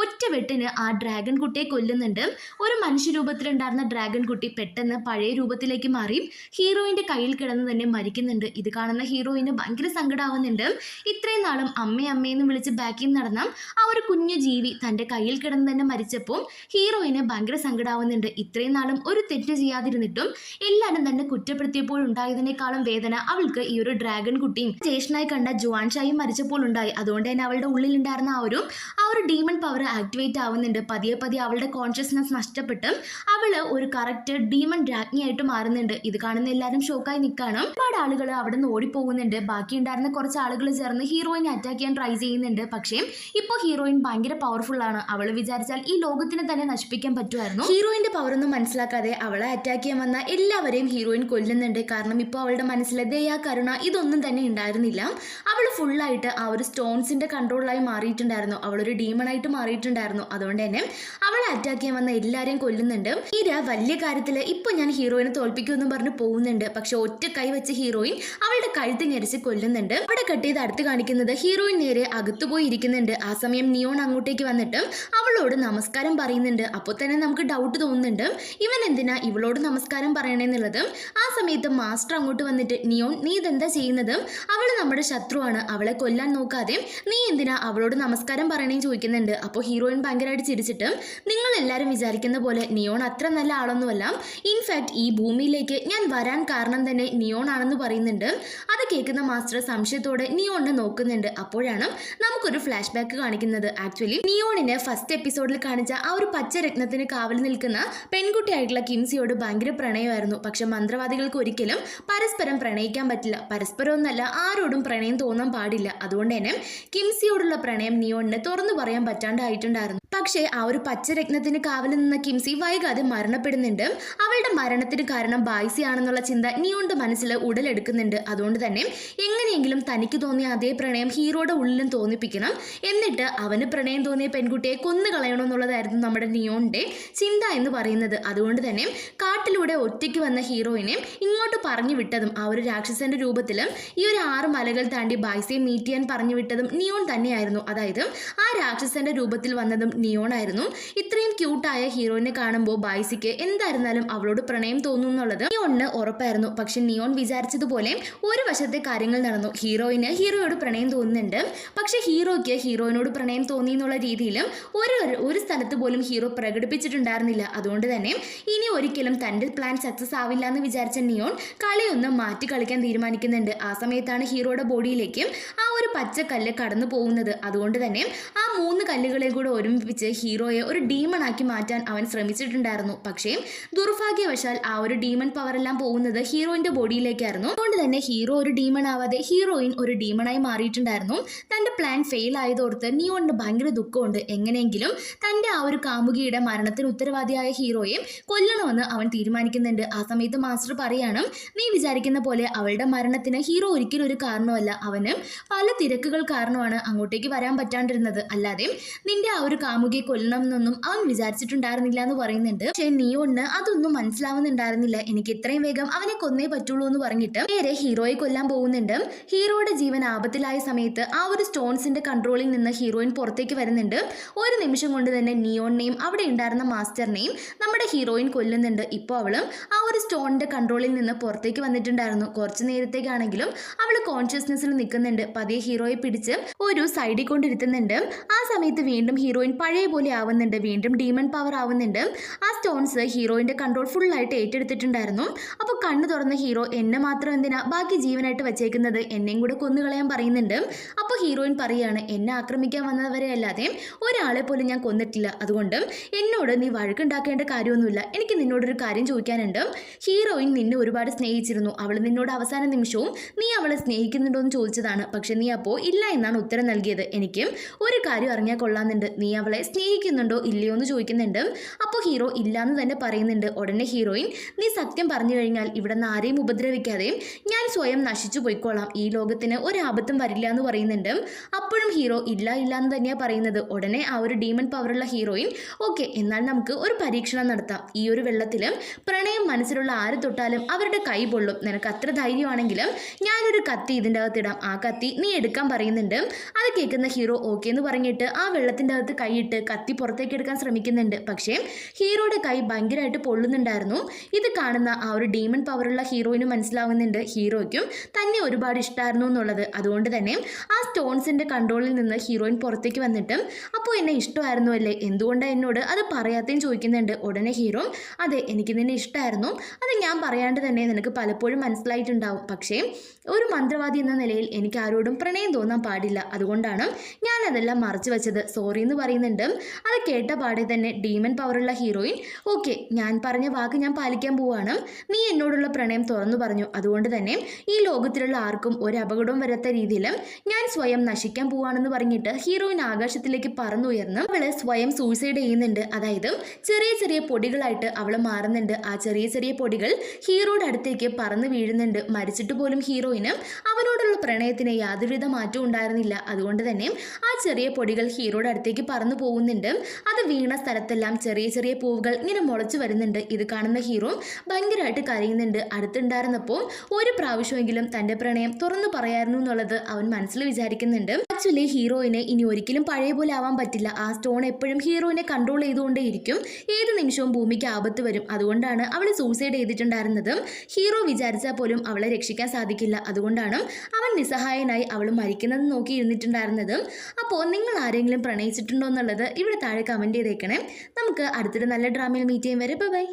ഒറ്റ വെട്ടിന് ആ ഡ്രാഗൺ കുട്ടിയെ കൊല്ലുന്നുണ്ട്. ഒരു മനുഷ്യരൂപത്തിലുണ്ടായിരുന്ന ഡ്രാഗൺ കുട്ടി പെട്ടെന്ന് പഴയ രൂപത്തിലേക്ക് മാറി ഹീറോയിൻ്റെ കയ്യിൽ കിടന്ന് തന്നെ മരിക്കുന്നുണ്ട്. ഇത് കാണുന്ന ഹീറോയിന് ഭയങ്കര സങ്കടമാവുന്നുണ്ട്. ഇത്രയും നാളും അമ്മയെന്ന് വിളിച്ച് ബാക്കിൽ നടന്ന ആ ഒരു കുഞ്ഞു ജീവി തൻ്റെ കയ്യിൽ കിടന്ന് തന്നെ മരിച്ചപ്പോൾ ഹീറോയിന് ഭയങ്കര സങ്കടമാവുന്നുണ്ട്. ഇത്രയും നാളും ഒരു തെറ്റ് ചെയ്യാതിരുന്നിട്ടും എല്ലാവരും തന്നെ കുറ്റപ്പെടുത്തിയപ്പോൾ ഉണ്ടായതിനേക്കാളും വേദന അവൾക്ക് ഈ ഒരു ഡ്രാഗൺ കുട്ടിയും ജ്യേഷ്ഠനായി കണ്ട ജുവാൻഷായും മരിച്ചപ്പോൾ ഉണ്ടായി. അതുകൊണ്ട് തന്നെ അവളുടെ ഉള്ളിലുണ്ടായിരുന്ന ആ ഒരു ഡീമൺ പവർ ആക്ടിവേറ്റ് ആവുന്നുണ്ട്. പതിയെ പതിയെ അവളുടെ കോൺഷ്യസ്നസ് നഷ്ടപ്പെട്ട് അവള് ഒരു കറക്റ്റ് ഡീമൺ രാജ്ഞിയായിട്ട് മാറുന്നുണ്ട്. ഇത് കാണുന്ന എല്ലാവരും ഷോക്കായി നിൽക്കാണ്. ഒരുപാട് ആളുകൾ അവിടെ നിന്ന് ഓടിപ്പോകുന്നുണ്ട്. ബാക്കി ഉണ്ടായിരുന്ന കുറച്ച് ആളുകൾ ചേർന്ന് ഹീറോയിനെ അറ്റാക്ക് ചെയ്യാൻ ട്രൈ ചെയ്യുന്നുണ്ട്. പക്ഷേ ഇപ്പോൾ ഹീറോയിൻ ഭയങ്കര പവർഫുൾ ആണ്. അവൾ വിചാരിച്ചാൽ ഈ ലോകത്തിനെ തന്നെ നശിപ്പിക്കാൻ പറ്റുമായിരുന്നു. ഹീറോയിന്റെ പവർ ഒന്നും മനസ്സിലാക്കാതെ അവളെ അറ്റാക്ക് ചെയ്യാൻ വന്ന എല്ലാവരെയും ഹീറോയിൻ കൊല്ലുന്നുണ്ട്. കാരണം ഇപ്പോൾ അവളുടെ മനസ്സിൽ ദയ, കരുണ ഇതൊന്നും തന്നെ ഉണ്ടായിരുന്നില്ല. അവൾ ഫുള്ളായിട്ട് ആ ഒരു സ്റ്റോൺസിന്റെ കൺട്രോളായി മാറിയിട്ടുണ്ടായിരുന്നു. അവളൊരു ഡീമണായിട്ട് മാറിയിട്ടുണ്ടായിരുന്നു. അതുകൊണ്ട് തന്നെ അവളെ അറ്റാക്ക് ചെയ്യാൻ വന്ന എല്ലാവരെയും കൊല്ലുന്നുണ്ട്. വലിയ കാര്യത്തിൽ ഇപ്പോൾ ഞാൻ ഹീറോയിനെ തോൽപ്പിക്കുമെന്നും പറഞ്ഞ് പോകുന്നുണ്ട്. പക്ഷെ ഒറ്റ കൈ വെച്ച് ഹീറോയിൻ അവളുടെ കഴുത്ത് ഞെരിച്ച് കൊല്ലുന്നുണ്ട്. അവിടെ കട്ട് ചെയ്ത് അടുത്ത് കാണിക്കുന്നത് ഹീറോയിൻ നേരെ അകത്തു പോയി ഇരിക്കുന്നുണ്ട്. ആ സമയം നിയോൺ അങ്ങോട്ടേക്ക് വന്നിട്ട് അവളോട് നമസ്കാരം പറയുന്നുണ്ട്. അപ്പോൾ തന്നെ നമുക്ക് ഡൗട്ട് തോന്നുന്നുണ്ട്, ഇവൻ എന്തിനാ ഇവളോട് നമസ്കാരം പറയണെന്നുള്ളത്. ആ സമയത്ത് മാസ്റ്റർ അങ്ങോട്ട് വന്നിട്ട്, നിയോൺ നീ ഇതെന്താ ചെയ്യുന്നത്? അവൾ നമ്മുടെ ശത്രുവാണ്, അവളെ കൊല്ലാൻ നോക്കാതെ നീ എന്തിനാ അവളോട് നമസ്കാരം പറയണേന്ന് ചോദിക്കുന്നുണ്ട്. അപ്പോൾ ഹീറോയിൻ ഭയങ്കരമായിട്ട് ചിരിച്ചിട്ട്, നിങ്ങൾ എല്ലാവരും വിചാരിക്കുന്ന പോലെ നിയോൺ അത്ര നല്ല ആളൊന്നുമല്ല, ഇൻഫാക്ട് ഈ ഭൂമിയിലേക്ക് ഞാൻ വരാൻ കാരണം തന്നെ നിയോൺ ആണെന്ന് പറയുന്നുണ്ട്. അത് കേൾക്കുന്ന മാസ്റ്റർ സംശയത്തോടെ നിയോണിനെ നോക്കുന്നുണ്ട്. അപ്പോഴാണ് നമുക്കൊരു ഫ്ലാഷ് ബാക്ക് കാണിക്കുന്നത്. ആക്ച്വലി നിയോണിനെ ഫസ്റ്റ് എപ്പിസോഡിൽ കാണിച്ച ആ ഒരു പച്ച രത്നത്തിന് കാവൽ നിൽക്കുന്ന പെൺകുട്ടിയായിട്ടുള്ള കിംസിയോട് ഭയങ്കര പ്രണയമായിരുന്നു. പക്ഷെ മന്ത്രവാദികൾക്ക് ഒരിക്കലും പരസ്പരം പ്രണയിക്കാൻ പറ്റില്ല. പരസ്പരം ഒന്നല്ല, ആരോടും പ്രണയം തോന്നാൻ പാടില്ല. അതുകൊണ്ട് തന്നെ കിംസിയോടുള്ള പ്രണയം നിയോണിന് തുറന്നു പറയാൻ പറ്റാണ്ടായിട്ടുണ്ടായിരുന്നു. പക്ഷേ ആ ഒരു പച്ചരത്നത്തിന് കാവലിൽ നിന്ന കിംസി വൈകാതെ മരണപ്പെടുന്നുണ്ട്. അവളുടെ മരണത്തിന് കാരണം ബായ്സി ആണെന്നുള്ള ചിന്ത നിയോണിന്റെ മനസ്സിൽ ഉടലെടുക്കുന്നുണ്ട്. അതുകൊണ്ട് തന്നെ എങ്ങനെയെങ്കിലും തനിക്ക് തോന്നിയ അതേ പ്രണയം ഹീറോയുടെ ഉള്ളിലും തോന്നിപ്പിക്കണം, എന്നിട്ട് അവന് പ്രണയം തോന്നിയ പെൺകുട്ടിയെ കൊന്നു കളയണമെന്നുള്ളതായിരുന്നു നമ്മുടെ നിയോണിന്റെ ചിന്ത എന്ന് പറയുന്നത്. അതുകൊണ്ട് തന്നെ കാട്ടിലൂടെ ഒറ്റയ്ക്ക് വന്ന ഹീറോയിനെ ഇങ്ങോട്ട് പറഞ്ഞു വിട്ടതും ആ ഒരു രാക്ഷസന്റെ രൂപത്തിലും ഈ ഒരു 6 മലകൾ താണ്ടി ബായ്സിയെ മീറ്റ് ചെയ്യാൻ പറഞ്ഞു വിട്ടതും നിയോൺ തന്നെയായിരുന്നു. അതായത് ആ രാക്ഷസന്റെ രൂപത്തിൽ വന്നതും നിയോൺ ആയിരുന്നു. ഇത്രയും ക്യൂട്ടായ ഹീറോയിനെ കാണുമ്പോൾ ബായ്സിക്ക് എന്തായിരുന്നാലും അവളോട് പ്രണയം തോന്നുന്നുള്ളത് നിയോണിന് ഉറപ്പായിരുന്നു. പക്ഷെ നിയോൺ വിചാരിച്ചതുപോലെ ഒരു വശത്തെ കാര്യങ്ങൾ നടന്നു. ഹീറോയിന് ഹീറോയോട് പ്രണയം തോന്നുന്നുണ്ട്, പക്ഷെ ഹീറോയ്ക്ക് ഹീറോയിനോട് പ്രണയം തോന്നി എന്നുള്ള രീതിയിലും ഒരു സ്ഥലത്ത് പോലും ഹീറോ പ്രകടിപ്പിച്ചിട്ടുണ്ടായിരുന്നില്ല. അതുകൊണ്ട് തന്നെ ഇനി ഒരിക്കലും തൻ്റെ പ്ലാൻ സക്സസ് ആവില്ല എന്ന് വിചാരിച്ച നിയോൺ കളിയൊന്ന് മാറ്റി കളിക്കാൻ തീരുമാനിക്കുന്നുണ്ട്. ആ സമയത്താണ് ഹീറോയുടെ ബോഡിയിലേക്ക് ആ ഒരു പച്ചക്കല്ല് കടന്നു പോകുന്നത്. അതുകൊണ്ട് തന്നെ ആ 3 കല്ലുകളെ കൂടെ ഒരുമിപ്പിച്ച് ഹീറോയെ ഒരു ഡീമൺ ആക്കി മാറ്റാൻ അവൻ ശ്രമിച്ചിട്ടുണ്ടായിരുന്നു. പക്ഷേ ദുർഭാഗ്യവശാൽ ആ ഒരു ഡീമൺ പവർ എല്ലാം പോകുന്നത് ഹീറോയിന്റെ ബോഡിയിലേക്കായിരുന്നു. അതുകൊണ്ട് തന്നെ ഹീറോ ഒരു ഡീമൺ ആവാതെ ഹീറോയിൻ ഒരു ഡീമണായി മാറിയിട്ടുണ്ടായിരുന്നു. തൻ്റെ പ്ലാൻ ഫെയിൽ ആയതോർത്ത് നിയോണിന് ഭയങ്കര ദുഃഖമുണ്ട്. എങ്ങനെയെങ്കിലും തൻ്റെ ആ ഒരു കാമുകിയുടെ മരണത്തിന് ഉത്തരവാദിയായ ഹീറോയെ കൊല്ലണമെന്ന് അവൻ തീരുമാനിക്കുന്നുണ്ട്. ആ സമയത്ത് മാസ്റ്റർ പറയാണ്, നീ വിചാരിക്കുന്ന പോലെ അവളുടെ മരണത്തിന് ഹീറോ ഒരിക്കലും ഒരു കാരണമല്ല, അവന് പല തിരക്കുകൾ കാരണമാണ് അങ്ങോട്ടേക്ക് വരാൻ പറ്റാണ്ടിരുന്നത്. അല്ലാതെ നിന്റെ ആ ഒരു കാമുകിയെ കൊല്ലണമെന്നൊന്നും അവൻ വിചാരിച്ചിട്ടുണ്ടായിരുന്നില്ല എന്ന് പറയുന്നുണ്ട്. പക്ഷെ നിയോണിന് അതൊന്നും മനസ്സിലാവുന്നുണ്ടായിരുന്നില്ല. എനിക്ക് ഇത്രയും വേഗം അവനെ കൊന്നേ പറ്റുള്ളൂ എന്ന് പറഞ്ഞിട്ട് നേരെ ഹീറോയെ കൊല്ലാൻ പോകുന്നുണ്ട്. ഹീറോയുടെ ജീവൻ ആപത്തിലായ സമയത്ത് ആ ഒരു സ്റ്റോൺസിന്റെ കൺട്രോളിൽ നിന്ന് ഹീറോയിൻ പുറത്തേക്ക് വരുന്നുണ്ട്. ഒരു നിമിഷം കൊണ്ട് തന്നെ നിയോണിനെയും അവിടെ ഉണ്ടായിരുന്ന മാസ്റ്ററിനെയും നമ്മുടെ ഹീറോയിൻ കൊല്ലുന്നുണ്ട്. ഇപ്പോൾ അവളും ആ ഒരു സ്റ്റോണിന്റെ കൺട്രോളിൽ നിന്ന് പുറത്തേക്ക് വന്നിട്ടുണ്ടായിരുന്നു. കുറച്ചു നേരത്തേക്കാണെങ്കിലും അവൾ കോൺഷ്യസ്നെസ്സിൽ നിൽക്കുന്നുണ്ട്. പതിയെ ഹീറോയെ പിടിച്ച് ഒരു സൈഡിൽ കൊണ്ടിരുത്തുന്നുണ്ട്. ആ സമയത്ത് വീണ്ടും ഹീറോയിൻ പഴയ പോലെ ആവുന്നുണ്ട്. വീണ്ടും ഡീമൺ പവർ ആവുന്നുണ്ട്. ആ സ്റ്റോൺസ് ഹീറോയിന്റെ കൺട്രോൾ ഫുള്ളായിട്ട് ഏറ്റെടുത്തിട്ടുണ്ടായിരുന്നു. അപ്പോൾ കണ്ണു തുറന്ന ഹീറോ എന്നെ മാത്രം എന്തിനാ ബാക്കി ജീവനായിട്ട് വെച്ചേക്കുന്നത്, എന്നെയും കൂടെ കൊന്നുകളയാൻ പറയുന്നുണ്ട്. അപ്പോൾ ഹീറോയിൻ പറയാണ്, എന്നെ ആക്രമിക്കാൻ വന്നവരെ അല്ലാതെ ഒരാളെ പോലും ഞാൻ കൊന്നിട്ടില്ല. അതുകൊണ്ട് എന്നോട് നീ വഴക്കുണ്ടാക്കേണ്ട കാര്യമൊന്നുമില്ല. എനിക്ക് നിന്നോടൊരു കാര്യം ചോദിക്കാനുണ്ട്. ഹീറോയിൻ നിന്നെ ഒരുപാട് സ്നേഹിച്ചിരുന്നു. അവൾ നിന്നോട് അവസാന നിമിഷവും നീ അവളെ സ്നേഹിക്കുന്നുണ്ടോ എന്ന് ചോദിച്ചതാണ്. പക്ഷെ നീ അപ്പോൾ ഇല്ല എന്നാണ് ഉത്തരം നൽകിയത്. എനിക്ക് ഒരു കാര്യം അറിഞ്ഞാൽ കൊള്ളാമെന്നുണ്ട്. നീ അവളെ സ്നേഹിക്കുന്നുണ്ടോ ഇല്ലയോ എന്ന് ചോദിക്കുന്നുണ്ട്. അപ്പോൾ ഹീറോ ഇല്ലാന്ന് തന്നെ പറയുന്നുണ്ട്. ഉടനെ ഹീറോയിൻ, നീ സത്യം പറഞ്ഞു കഴിഞ്ഞാൽ ഇവിടെ നിന്ന് ആരെയും ഉപദ്രവിക്കാതെ ഞാൻ സ്വയം നശിച്ചു പോയിക്കോളാം. ഈ ലോകത്തിന് ഒരാപത്തും വരില്ല എന്ന് പറയുന്നുണ്ട്. അപ്പോഴും ഹീറോ ഇല്ല എന്ന് തന്നെയാണ് പറയുന്നത്. ഉടനെ ആ ഒരു ഡീമൺ പവറുള്ള ഹീറോയിൻ, ഓക്കെ, എന്നാൽ നമുക്ക് ഒരു പരീക്ഷണം നടത്താം. ഈ ഒരു വെള്ളത്തിൽ പ്രണയം മനസ്സിലുള്ള ആര് തൊട്ടാലും അവരുടെ കൈ പൊള്ളും. നിനക്ക് അത്ര ധൈര്യമാണെങ്കിലും ഞാനൊരു കത്തി ഇതിൻ്റെ അകത്തിടാം. ആ കത്തി നീ എടുക്കാൻ പറയുന്നുണ്ട്. അത് കേൾക്കുന്ന ഹീറോ ഓക്കെ എന്ന് പറഞ്ഞിട്ട് ആ വെള്ളത്തിൻ്റെ അകത്ത് കൈയിട്ട് കത്തി പുറത്തേക്ക് എടുക്കാൻ ശ്രമിക്കുന്നുണ്ട്. പക്ഷേ ഹീറോയുടെ കൈ ഭയങ്കരമായിട്ട് പൊള്ളുന്നുണ്ടായിരുന്നു. ഇത് കാണുന്ന ആ ഒരു ഡീമൺ പവറുള്ള ഹീറോയിന് മനസ്സിലാവുന്നുണ്ട് ഹീറോയ്ക്കും തന്നെ ഒരുപാട് ഇഷ്ടമായിരുന്നു എന്നുള്ളത്. അതുകൊണ്ട് തന്നെ ആ സ്റ്റോൺസിൻ്റെ കൺട്രോളിൽ നിന്ന് ഹീറോയിൻ പുറത്തേക്ക് വന്നിട്ട്, അപ്പോൾ എന്നെ ഇഷ്ടമായിരുന്നു അല്ലേ, എന്തുകൊണ്ടാണ് എന്നോട് അത് പറയാത്തേയും ചോദിക്കുന്നുണ്ട്. ഉടനെ ഹീറോ, അതെ, എനിക്ക് നിന്നെ ഇഷ്ടമായിരുന്നു. അത് ഞാൻ പറയാണ്ട് തന്നെ നിനക്ക് പലപ്പോഴും മനസ്സിലായിട്ടുണ്ടാവും. പക്ഷേ ഒരു മന്ത്രവാദി എന്ന നിലയിൽ എനിക്ക് ആരോടും പ്രണയം തോന്നാൻ പാടില്ല. അതുകൊണ്ടാണ് ഞാൻ അതെല്ലാം മറച്ചു വെച്ചത്. സോറി എന്ന് പറയുന്നുണ്ട്. അത് കേട്ട പാടെ തന്നെ ഡീമൺ പവറുള്ള ഹീറോയിൻ, ഓക്കെ, ഞാൻ പറഞ്ഞ വാക്ക് ഞാൻ പാലിക്കാൻ പോവാണ്. നീ എന്നോടുള്ള പ്രണയം തുറന്നു പറഞ്ഞു. അതുകൊണ്ട് തന്നെ ഈ ലോകത്തിലുള്ള ആർക്കും ഒരു അപകടവും വരാത്ത രീതിയിൽ ഞാൻ സ്വയം നശിക്കാൻ പോവാണെന്ന് പറഞ്ഞിട്ട് ഹീറോയിൻ ആകാശത്തിലേക്ക് പറന്നുയർന്ന് അവള് സ്വയം സൂസൈഡ് ചെയ്യുന്നുണ്ട്. അതായത് ചെറിയ ചെറിയ പൊടികളായിട്ട് അവൾ മാറുന്നുണ്ട്. ആ ചെറിയ ചെറിയ പൊടികൾ ഹീറോയുടെ അടുത്തേക്ക് പറന്ന് വീഴുന്നുണ്ട്. മരിച്ചിട്ട് പോലും ഹീറോയിന് അവനോടുള്ള പ്രണയത്തിന് യാതൊരുവിധ മാറ്റവും ഉണ്ടായിരുന്നില്ല. അതുകൊണ്ട് തന്നെ ആ ചെറിയ പൊടികൾ ഹീറോയുടെ അടുത്തേക്ക് പറന്നു പോകുന്നുണ്ട്. അത് വീണ സ്ഥലത്തെല്ലാം ചെറിയ ചെറിയ പൂവുകൾ ഇങ്ങനെ മുളച്ചു വരുന്നുണ്ട്. ഇത് കാണുന്ന ഹീറോ ഭയങ്കരമായിട്ട് കരയുന്നുണ്ട്. അടുത്തുണ്ടായിരുന്നപ്പോൾ ഒരു പ്രാവശ്യമെങ്കിലും തൻ്റെ പ്രണയം തുറന്നു പറയായിരുന്നു എന്നുള്ളത് അവൻ മനസ്സിൽ വിചാരിക്കുന്നുണ്ട്. ആക്ച്വലി ഹീറോയിനെ ഇനി ഒരിക്കലും പഴയ പോലെ ആവാൻ പറ്റില്ല. ആ സ്റ്റോൺ എപ്പോഴും ഹീറോയിനെ കൺട്രോൾ ചെയ്തുകൊണ്ടേയിരിക്കും. ഏത് നിമിഷവും ഭൂമിക്ക് ആപത്ത് വരും. അതുകൊണ്ടാണ് അവൾ സൂസൈഡ് ചെയ്തിട്ടുണ്ടായിരുന്നത്. ഹീറോ വിചാരിച്ചാൽ പോലും അവളെ രക്ഷിക്കാൻ സാധിക്കില്ല. അതുകൊണ്ടാണ് അവൻ നിസ്സഹായനായി അവൾ മരിക്കുന്നത് നോക്കി ഇരുന്നിട്ടുണ്ടായിരുന്നത്. അപ്പോൾ നിങ്ങൾ ആരെങ്കിലും പ്രണയിച്ചിട്ടുണ്ടോ എന്നുള്ളത് ഇവിടെ താഴെ കമൻറ്റ് ചെയ്തേക്കണേ. നമുക്ക് അടുത്തൊരു നല്ല ഡ്രാമയിൽ മീറ്റ് ചെയ്യാൻ വരെ. ബൈ.